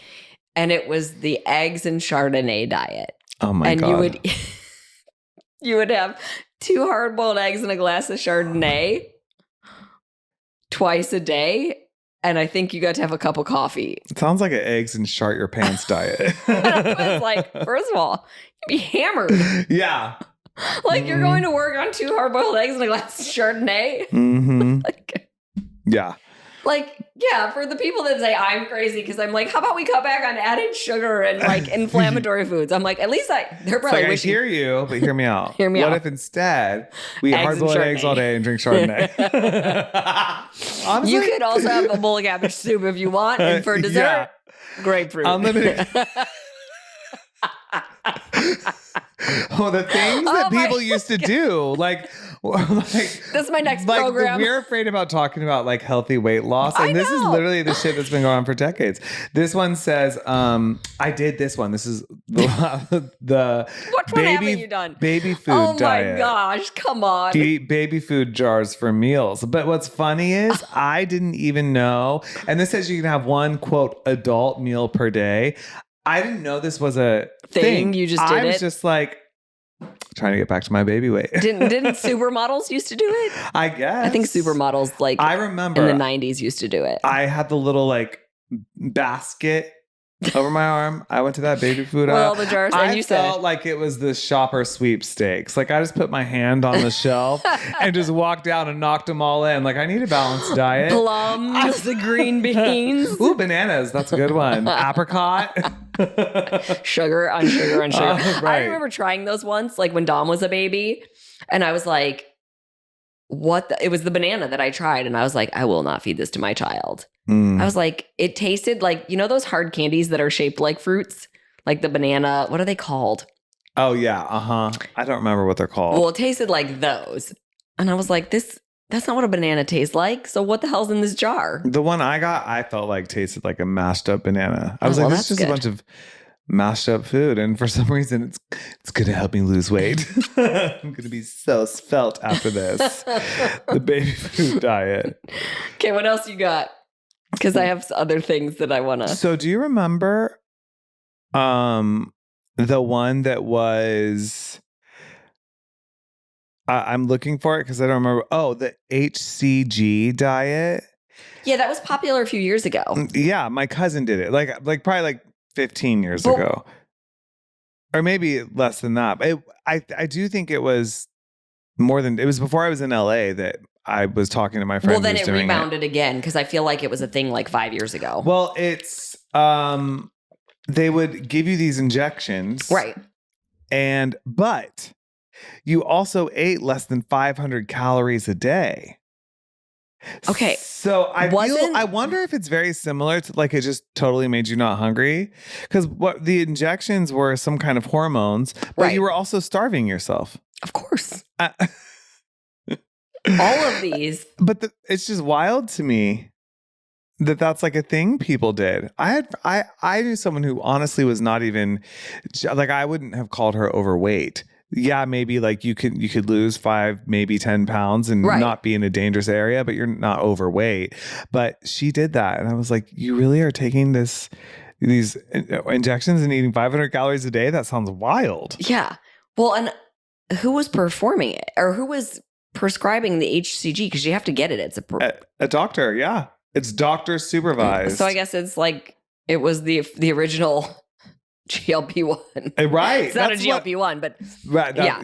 And it was the eggs and Chardonnay diet. Oh my God. And you would have 2 hard-boiled eggs and a glass of Chardonnay twice a day. And I think you got to have a cup of coffee. It sounds like an eggs and shart your pants diet. I was like, first of all, you'd be hammered. Yeah. Like you're going to work on 2 hard-boiled eggs and a glass of Chardonnay. Mm-hmm. Yeah, for the people that say I'm crazy because I'm like, how about we cut back on added sugar and like inflammatory foods? I'm like, at least they're probably like, wishing. I hear you, but hear me out. Hear me out. What if instead we eat Eggs and hard-boiled eggs all day and drink Chardonnay? Honestly, You could also have a bowl of cabbage soup if you want, and for dessert, grapefruit. Unlimited. Oh, the things that people used to do, like that's my next program. We're afraid about talking about like healthy weight loss, and this is literally the shit that's been going on for decades. This one says, I did this one. This is the Which one haven't you done? Baby food diet. Oh my gosh, come on. Eat baby food jars for meals. But what's funny is I didn't even know, and this says you can have one quote adult meal per day. I didn't know this was a thing. You just did it. I was just like trying to get back to my baby weight. Didn't supermodels used to do it? I guess. I think supermodels like I remember in the 90s used to do it. I had the little like basket over my arm. I went to that baby food aisle. Well, the jars, and I felt like it was the shopper sweepstakes. Like I just put my hand on the shelf and just walked down and knocked them all in. Like I need a balanced diet. Plums, the green beans. Ooh, bananas. That's a good one. Apricot. Sugar on sugar on sugar. Right. I remember trying those once, like when Dom was a baby, and I was like, it was the banana that I tried, and I was like, I will not feed this to my child. I was like, it tasted like, those hard candies that are shaped like fruits, like the banana, what are they called? Oh yeah, I don't remember what they're called. Well, it tasted like those. And I was like, that's not what a banana tastes like. So what the hell's in this jar? The one I got, I felt like tasted like a mashed up banana. I was like, this is just a bunch of mashed up food. And for some reason, it's going to help me lose weight. I'm going to be so svelte after this. The baby food diet. Okay, what else you got? Because I have other things that I want to. So do you remember the one that was... I'm looking for it because I don't remember. Oh, the HCG diet. Yeah, that was popular a few years ago. Yeah, my cousin did it. Like probably like 15 years ago. Or maybe less than that. But I do think it was it was before I was in LA that I was talking to my friend. Well, then it rebounded again because I feel like it was a thing like 5 years ago. Well, it's they would give you these injections. Right. But you also ate less than 500 calories a day. Okay. So I wonder if it's very similar to like it just totally made you not hungry. Because what the injections were some kind of hormones, but you were also starving yourself. Of course. All of these. But it's just wild to me that's like a thing people did. I knew someone who honestly was not even like, I wouldn't have called her overweight. Yeah, maybe like you could lose 5, maybe 10 pounds and not be in a dangerous area, but you're not overweight. But she did that. And I was like, you really are taking these injections and eating 500 calories a day? That sounds wild. Yeah. Well, and who was performing it, or who was prescribing the HCG? Because you have to get it. It's a doctor. Yeah. It's doctor supervised. So I guess it's like, it was the original GLP-1. Right. It's not a GLP-1, but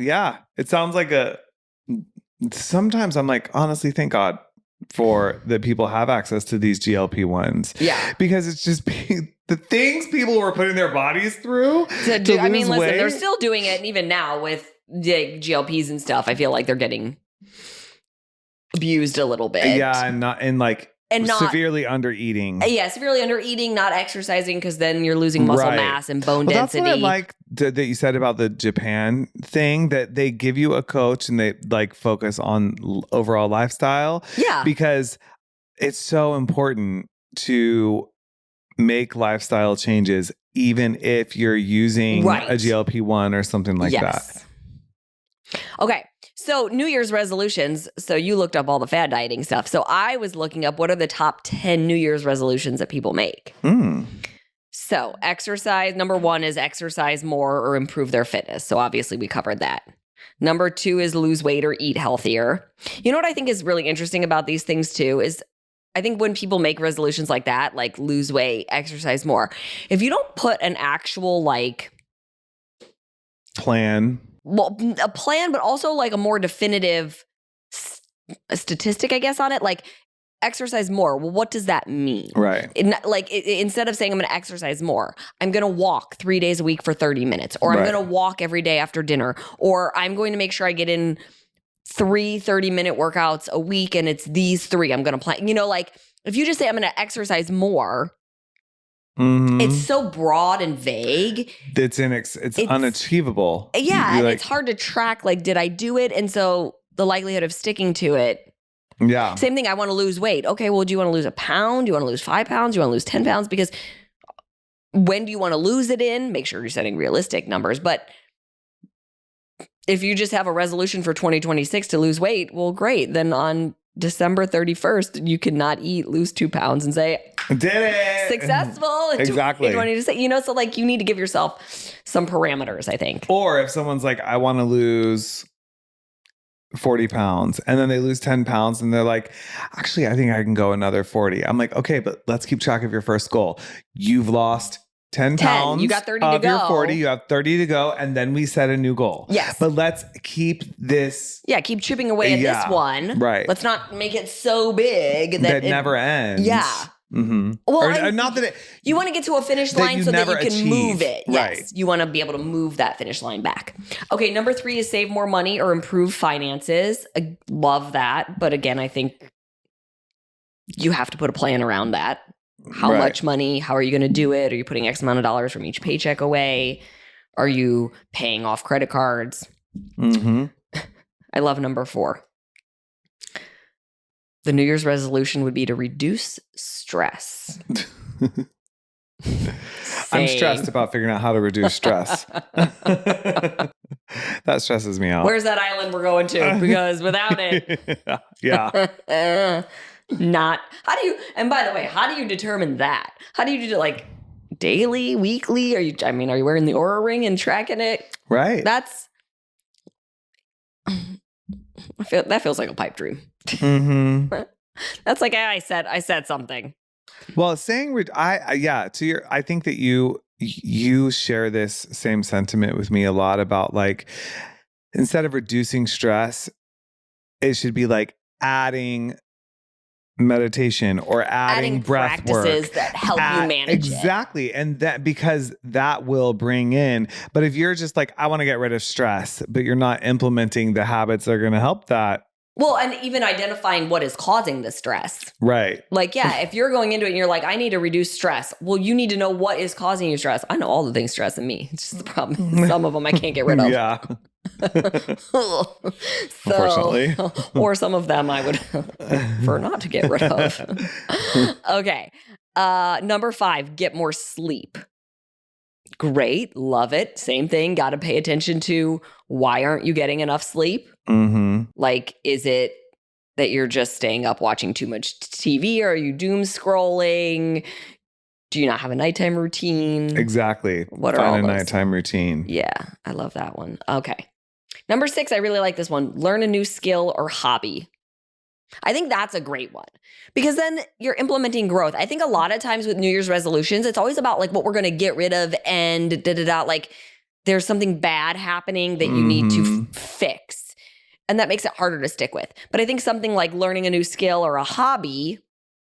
yeah. It sounds like sometimes I'm like, honestly, thank God for that people have access to these GLP-1s. Yeah. Because it's just the things people were putting their bodies through to lose listen, weight. They're still doing it. And even now with the GLPs and stuff, I feel like they're getting abused a little bit. Yeah. And not severely under eating. Yeah, severely under eating, not exercising, because then you're losing muscle mass and bone density. That's what I like that you said about the Japan thing, that they give you a coach and they like focus on overall lifestyle. Yeah. Because it's so important to make lifestyle changes, even if you're using a GLP-1 or something like that. Okay. So New Year's resolutions. So you looked up all the fad dieting stuff. So I was looking up what are the top 10 New Year's resolutions that people make. So exercise. Number 1 is exercise more or improve their fitness. So obviously we covered that. Number 2 is lose weight or eat healthier. You know what I think is really interesting about these things too is I think when people make resolutions like that, like lose weight, exercise more, if you don't put an actual like plan, a plan, but also like a more definitive statistic, I guess, on it, like exercise more. Well, what does that mean? Right. Instead of saying I'm going to exercise more, I'm going to walk 3 days a week for 30 minutes, or I'm going to walk every day after dinner, or I'm going to make sure I get in 3 30-minute workouts a week, and it's these 3 I'm going to plan. You know, like if you just say I'm going to exercise more, it's so broad and vague. It's unachievable. Yeah, and it's hard to track. Like, did I do it? And so the likelihood of sticking to it. Yeah. Same thing. I want to lose weight. Okay, well, do you want to lose 1 pound? Do you want to lose 5 pounds? Do you want to lose 10 pounds? Because when do you want to lose it in? Make sure you're setting realistic numbers. But if you just have a resolution for 2026 to lose weight, well, great. Then on December 31st, you cannot eat, lose 2 pounds and say, did it. Successful. Exactly. So like you need to give yourself some parameters, I think. Or if someone's like, I want to lose 40 pounds and then they lose 10 pounds and they're like, actually, I think I can go another 40. I'm like, okay, but let's keep track of your first goal. You've lost 10 pounds. You got 30 to go. Your 40, you have 30 to go. And then we set a new goal. Yes. But let's keep this. Yeah, keep chipping away at this one. Right. Let's not make it so big that it never ends. Yeah. Mm-hmm. Well, not that you want to get to a finish line so that you can move it. Right. Yes. You want to be able to move that finish line back. Okay. Number 3 is save more money or improve finances. I love that. But again, I think you have to put a plan around that. How much money? How are you going to do it? Are you putting X amount of dollars from each paycheck away? Are you paying off credit cards? I love number 4. The New Year's resolution would be to reduce stress. I'm stressed about figuring out how to reduce stress. That stresses me out. Where's that island we're going to? Because without it. Yeah. And by the way, how do you determine that? How do you do it, like daily, weekly? Are you wearing the Oura ring and tracking it? Right. That feels like a pipe dream. That's like, I said something. Well, saying, I think that you share this same sentiment with me a lot about like, instead of reducing stress, it should be like adding meditation or adding breath practices work that help you manage exactly. And that, because that will bring in, but if you're just like, I want to get rid of stress, but you're not implementing the habits that are going to help that. Well, and even identifying what is causing the stress. Right. Like, yeah, if you're going into it and you're like, I need to reduce stress. Well, you need to know what is causing you stress. I know all the things stressing me. It's just the problem. Some of them I can't get rid of. Yeah. Unfortunately. Or some of them I would prefer not to get rid of. Okay. Number 5, get more sleep. Great. Love it. Same thing. Got to pay attention to why aren't you getting enough sleep? Mm-hmm. Like, is it that you're just staying up watching too much TV? Or are you doom scrolling? Do you not have a nighttime routine? Exactly. What are all Find a those? nighttime routine. Yeah, I love that one. Okay. Number 6, I really like this one. Learn a new skill or hobby. I think that's a great one because then you're implementing growth. I think a lot of times with New Year's resolutions, it's always about like what we're going to get rid of and like there's something bad happening that you need to fix. And that makes it harder to stick with. But I think something like learning a new skill or a hobby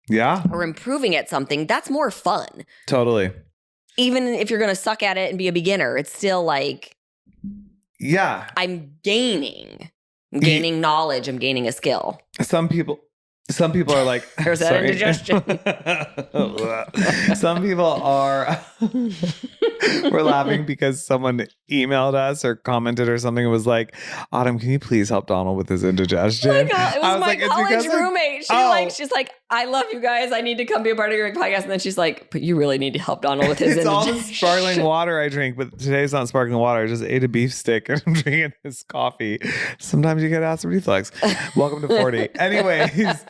or improving at something, that's more fun. Totally. Even if you're going to suck at it and be a beginner, it's still like, I'm gaining knowledge. I'm gaining a skill. Some people are like, there's that indigestion. Some people are, we're laughing because someone emailed us or commented or something and was like, Autumn, can you please help Donald with his indigestion? Oh my God, it was my college roommate. She's like, I love you guys. I need to come be a part of your podcast. And then she's like, but you really need to help Donald with his indigestion. It's all the sparkling water I drink, but today's not sparkling water. I just ate a beef stick and I'm drinking his coffee. Sometimes you get acid reflux. Welcome to 40. Anyways.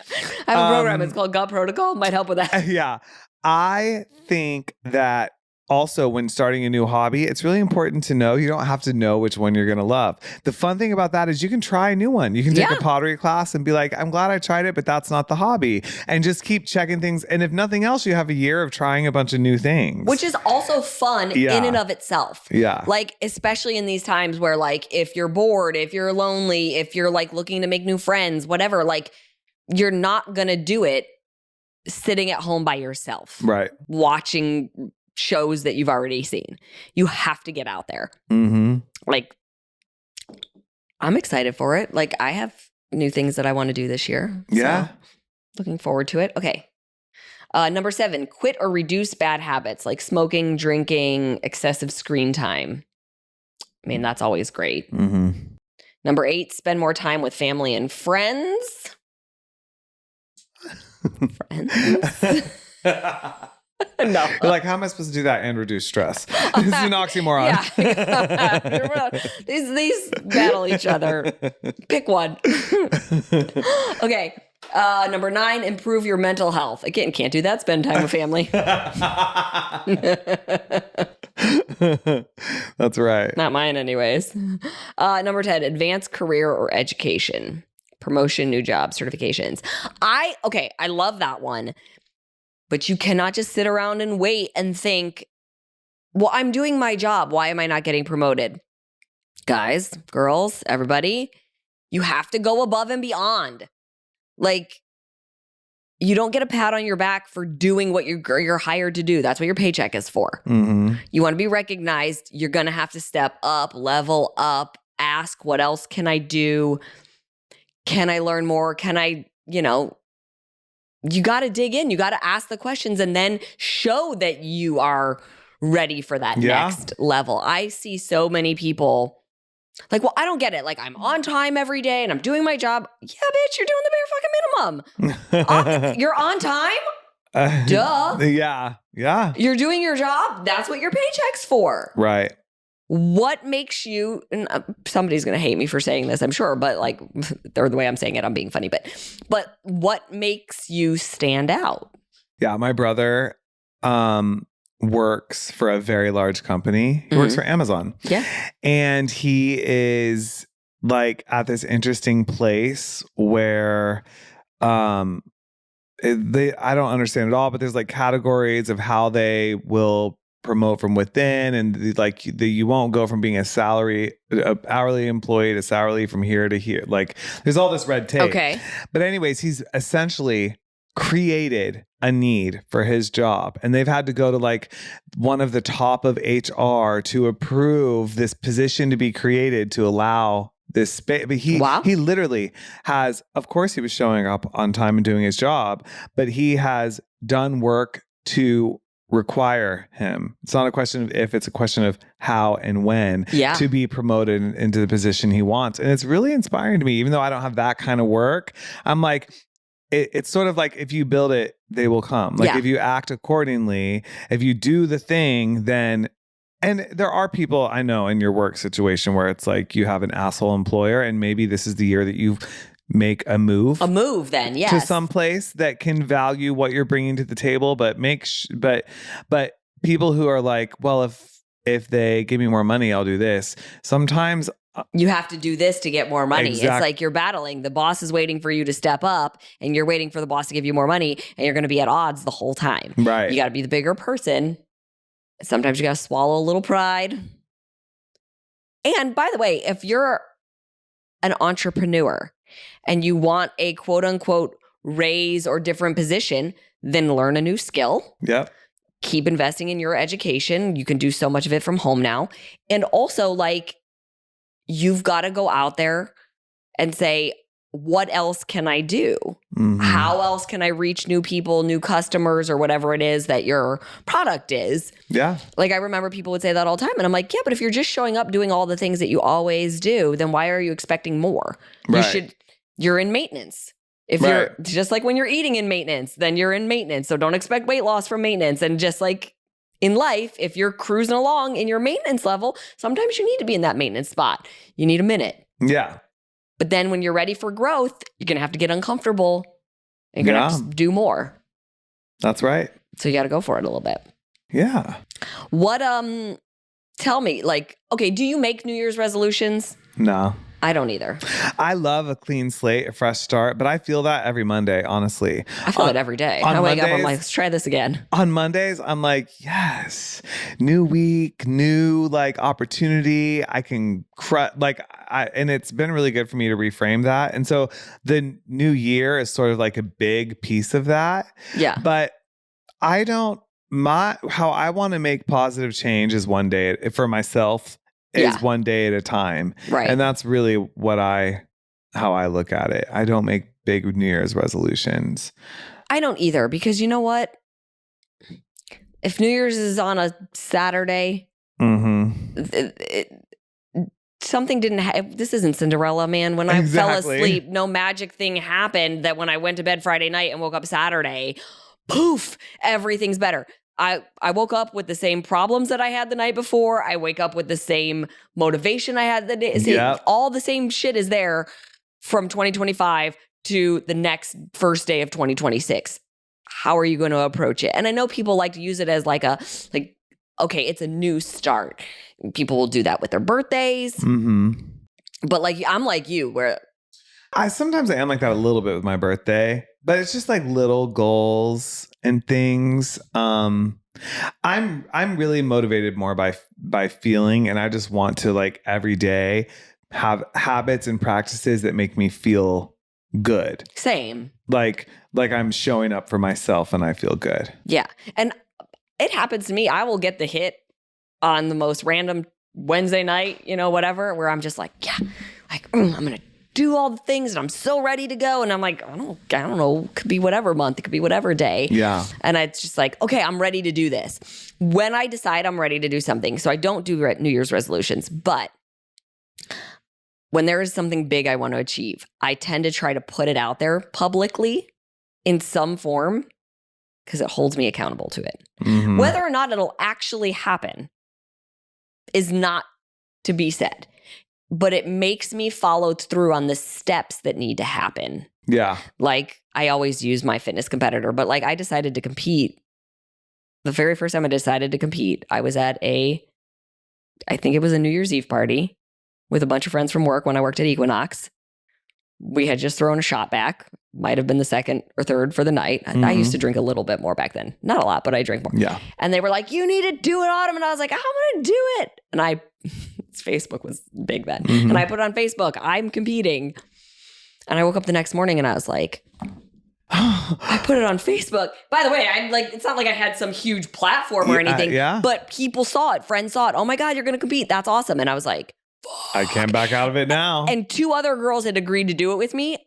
I have a program. It's called Gut Protocol. Might help with that. Yeah. I think that also when starting a new hobby, it's really important to know you don't have to know which one you're going to love. The fun thing about that is you can try a new one. You can take a pottery class and be like, I'm glad I tried it, but that's not the hobby. And just keep checking things. And if nothing else, you have a year of trying a bunch of new things. Which is also fun in and of itself. Yeah. Like, especially in these times where like, if you're bored, if you're lonely, if you're like looking to make new friends, whatever, like you're not going to do it sitting at home by yourself. Right. Watching shows that you've already seen. You have to get out there. Mm-hmm. Like, I'm excited for it. Like, I have new things that I want to do this year. Yeah. So, looking forward to it. Okay. Number 7, quit or reduce bad habits like smoking, drinking, excessive screen time. I mean, that's always great. Mm-hmm. Number 8, spend more time with family and friends. Friends? No. You're like, how am I supposed to do that and reduce stress? This is an oxymoron. Yeah. These battle each other. Pick one. Okay. Number 9, improve your mental health. Again, can't do that. Spend time with family. That's right. Not mine anyways. Number 10, advance career or education. Promotion, new jobs, certifications. I love that one. But you cannot just sit around and wait and think, well, I'm doing my job. Why am I not getting promoted? Guys, girls, everybody, you have to go above and beyond. Like, you don't get a pat on your back for doing what you're hired to do. That's what your paycheck is for. Mm-hmm. You want to be recognized. You're going to have to step up, level up, ask, what else can I do? Can I learn more? Can I, you got to dig in. You got to ask the questions and then show that you are ready for that next level. I see so many people like, well, I don't get it. Like, I'm on time every day and I'm doing my job. Yeah, bitch, you're doing the bare fucking minimum. You're on time? Duh. Yeah. You're doing your job. That's what your paycheck's for. Right. What makes you, and somebody's going to hate me for saying this, I'm sure, but like, or the way I'm saying it, I'm being funny, but what makes you stand out? Yeah. My brother works for a very large company. He works for Amazon. Yeah. And he is like at this interesting place where, I don't understand it all, but there's like categories of how they will promote from within, and you won't go from being a hourly employee to salary from here to here. Like, there's all this red tape. Okay. But anyways, he's essentially created a need for his job, and they've had to go to like one of the top of HR to approve this position to be created to allow this space. But he literally has, of course, he was showing up on time and doing his job, but he has done work to require him. It's not a question of if, it's a question of how and when to be promoted into the position he wants. And it's really inspiring to me, even though I don't have that kind of work. I'm like, it's sort of like if you build it, they will come. Like if you act accordingly, if you do the thing, then, and there are people I know in your work situation where it's like you have an asshole employer and maybe this is the year that you make a move then, yes. to some place that can value what you're bringing to the table, but but people who are like, well, if they give me more money, I'll do this. Sometimes you have to do this to get more money. It's like you're battling. The boss is waiting for you to step up and you're waiting for the boss to give you more money and you're going to be at odds the whole time. Right. You got to be the bigger person. Sometimes you got to swallow a little pride. And by the way, if you're an entrepreneur and you want a quote unquote raise or different position, then learn a new skill. Yep. Keep investing in your education. You can do so much of it from home now. And also, like, you've got to go out there and say, what else can I do? Mm-hmm. How else can I reach new people, new customers, or whatever it is that your product is? Yeah. Like, I remember people would say that all the time. And I'm like, yeah, but if you're just showing up doing all the things that you always do, then why are you expecting more? Right. You're in maintenance. If you're just like when you're eating in maintenance, then you're in maintenance. So don't expect weight loss from maintenance. And just like in life, if you're cruising along in your maintenance level, sometimes you need to be in that maintenance spot. You need a minute. Yeah. But then when you're ready for growth, you're going to have to get uncomfortable and you're going to have to do more. That's right. So you got to go for it a little bit. Yeah. What, tell me, like, okay, do you make New Year's resolutions? No. I don't either. I love a clean slate, a fresh start, but I feel that every Monday, honestly. I feel it every day. I wake up, I'm like, let's try this again. On Mondays, I'm like, yes, new week, new like opportunity. I can and it's been really good for me to reframe that. And so the new year is sort of like a big piece of that. Yeah. But how I want to make positive change is one day for myself. Is one day at a time. Right. And that's really how I look at it. I don't make big New Year's resolutions. I don't either, because you know what? If New Year's is on a Saturday, something didn't happen. This isn't Cinderella, man. When I fell asleep, no magic thing happened that when I went to bed Friday night and woke up Saturday, poof, everything's better. I woke up with the same problems that I had the night before. I wake up with the same motivation I had the day. Yep. All the same shit is there from 2025 to the next first day of 2026. How are you going to approach it? And I know people like to use it as okay, it's a new start. People will do that with their birthdays. Mm-hmm. But I'm like you, where sometimes I am like that a little bit with my birthday, but it's just like little goals and things. I'm really motivated more by feeling, and I just want to like every day have habits and practices that make me feel good. Same. Like I'm showing up for myself and I feel good. Yeah. And it happens to me. I will get the hit on the most random Wednesday night, whatever, where I'm just like, I'm going to do all the things and I'm so ready to go. And I'm like, I don't know, it could be whatever month, it could be whatever day. Yeah. And it's just like, okay, I'm ready to do this. When I decide I'm ready to do something, so I don't do New Year's resolutions, but when there is something big I want to achieve, I tend to try to put it out there publicly in some form because it holds me accountable to it. Mm-hmm. Whether or not it'll actually happen is not to be said. But it makes me follow through on the steps that need to happen. Yeah. Like, I always use my fitness competitor, but I decided to compete. The very first time I decided to compete, I was at I think it was a New Year's Eve party with a bunch of friends from work when I worked at Equinox. We had just thrown a shot back. Might have been the second or third for the night. Mm-hmm. I used to drink a little bit more back then. Not a lot, but I drank more. Yeah. And they were like, you need to do it, Autumn. And I was like, I'm going to do it. And Facebook was big then. Mm-hmm. And I put it on Facebook, I'm competing. And I woke up the next morning and I was like, I put it on Facebook. By the way, it's not like I had some huge platform or anything, but people saw it. Friends saw it. Oh my God, you're going to compete. That's awesome. And I was like, fuck. I can't back out of it now. And 2 other girls had agreed to do it with me.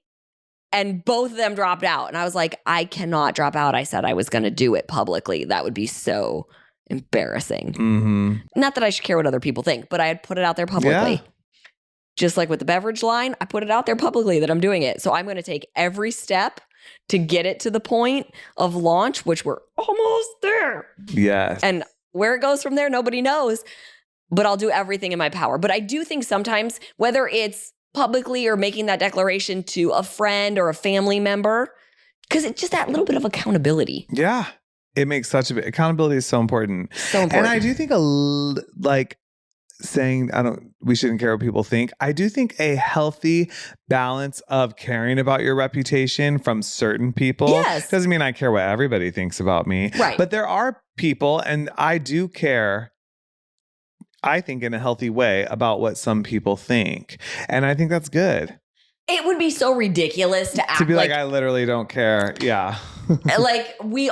And both of them dropped out. And I was like, I cannot drop out. I said I was going to do it publicly. That would be so embarrassing. Mm-hmm. Not that I should care what other people think, but I had put it out there publicly. Yeah. Just like with the beverage line, I put it out there publicly that I'm doing it. So I'm going to take every step to get it to the point of launch, which we're almost there. Yes. And where it goes from there, nobody knows. But I'll do everything in my power. But I do think sometimes, whether it's publicly or making that declaration to a friend or a family member, because it's just that little bit of accountability. Yeah. It makes such a bit. Accountability is so important. So important. And I do think like saying we shouldn't care what people think. I do think a healthy balance of caring about your reputation from certain people. Yes. Doesn't mean I care what everybody thinks about me. Right. But there are people, and I do care, I think, in a healthy way about what some people think. And I think that's good. It would be so ridiculous to act To be like I literally don't care. Yeah. like we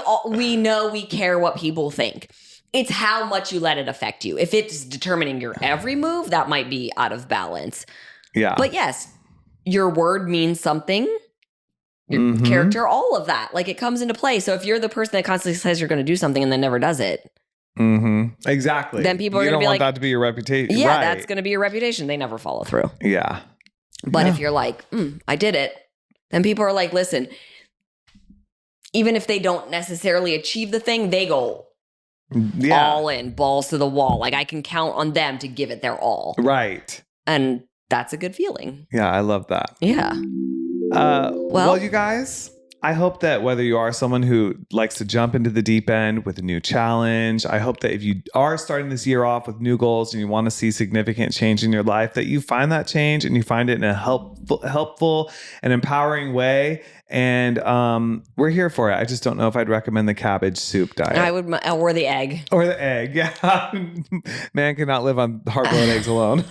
know we care what people think. It's how much you let it affect you. If it's determining your every move, that might be out of balance. Yeah. But yes, your word means something. Your character, all of that. Like it comes into play. So if you're the person that constantly says you're going to do something and then never does it. Exactly. Then people are going to be like, you don't want that to be your reputation. Yeah, right. that's going to be your reputation. They never follow through. Yeah. But if you're like, I did it, then people are like, listen, even if they don't necessarily achieve the thing, they go all in, balls to the wall. Like I can count on them to give it their all. Right. And that's a good feeling. Yeah, I love that. Yeah. Well, you guys, I hope that whether you are someone who likes to jump into the deep end with a new challenge, I hope that if you are starting this year off with new goals and you want to see significant change in your life, that you find that change and you find it in a helpful and empowering way. And we're here for it. I just don't know if I'd recommend the cabbage soup diet. I would, or the egg. Or the egg, yeah. Man cannot live on hard-boiled eggs alone.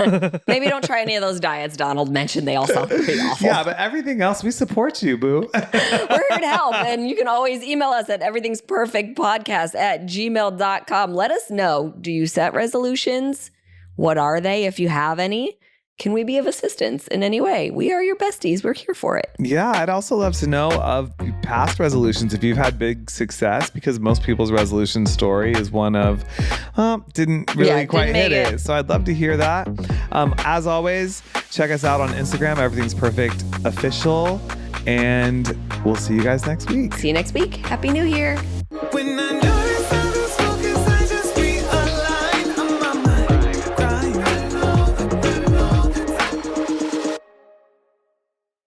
Maybe don't try any of those diets Donald mentioned. They all sound pretty awful. Yeah, but everything else, we support you, boo. We're here to help. And you can always email us at everythingsperfectpodcast@gmail.com. Let us know, do you set resolutions? What are they, if you have any? Can we be of assistance in any way? We are your besties. We're here for it. Yeah, I'd also love to know of past resolutions if you've had big success, because most people's resolution story is one of didn't really quite hit it. So I'd love to hear that. As always, check us out on Instagram, Everything's Perfect Official, and we'll see you guys next week. See you next week. Happy New Year. When I know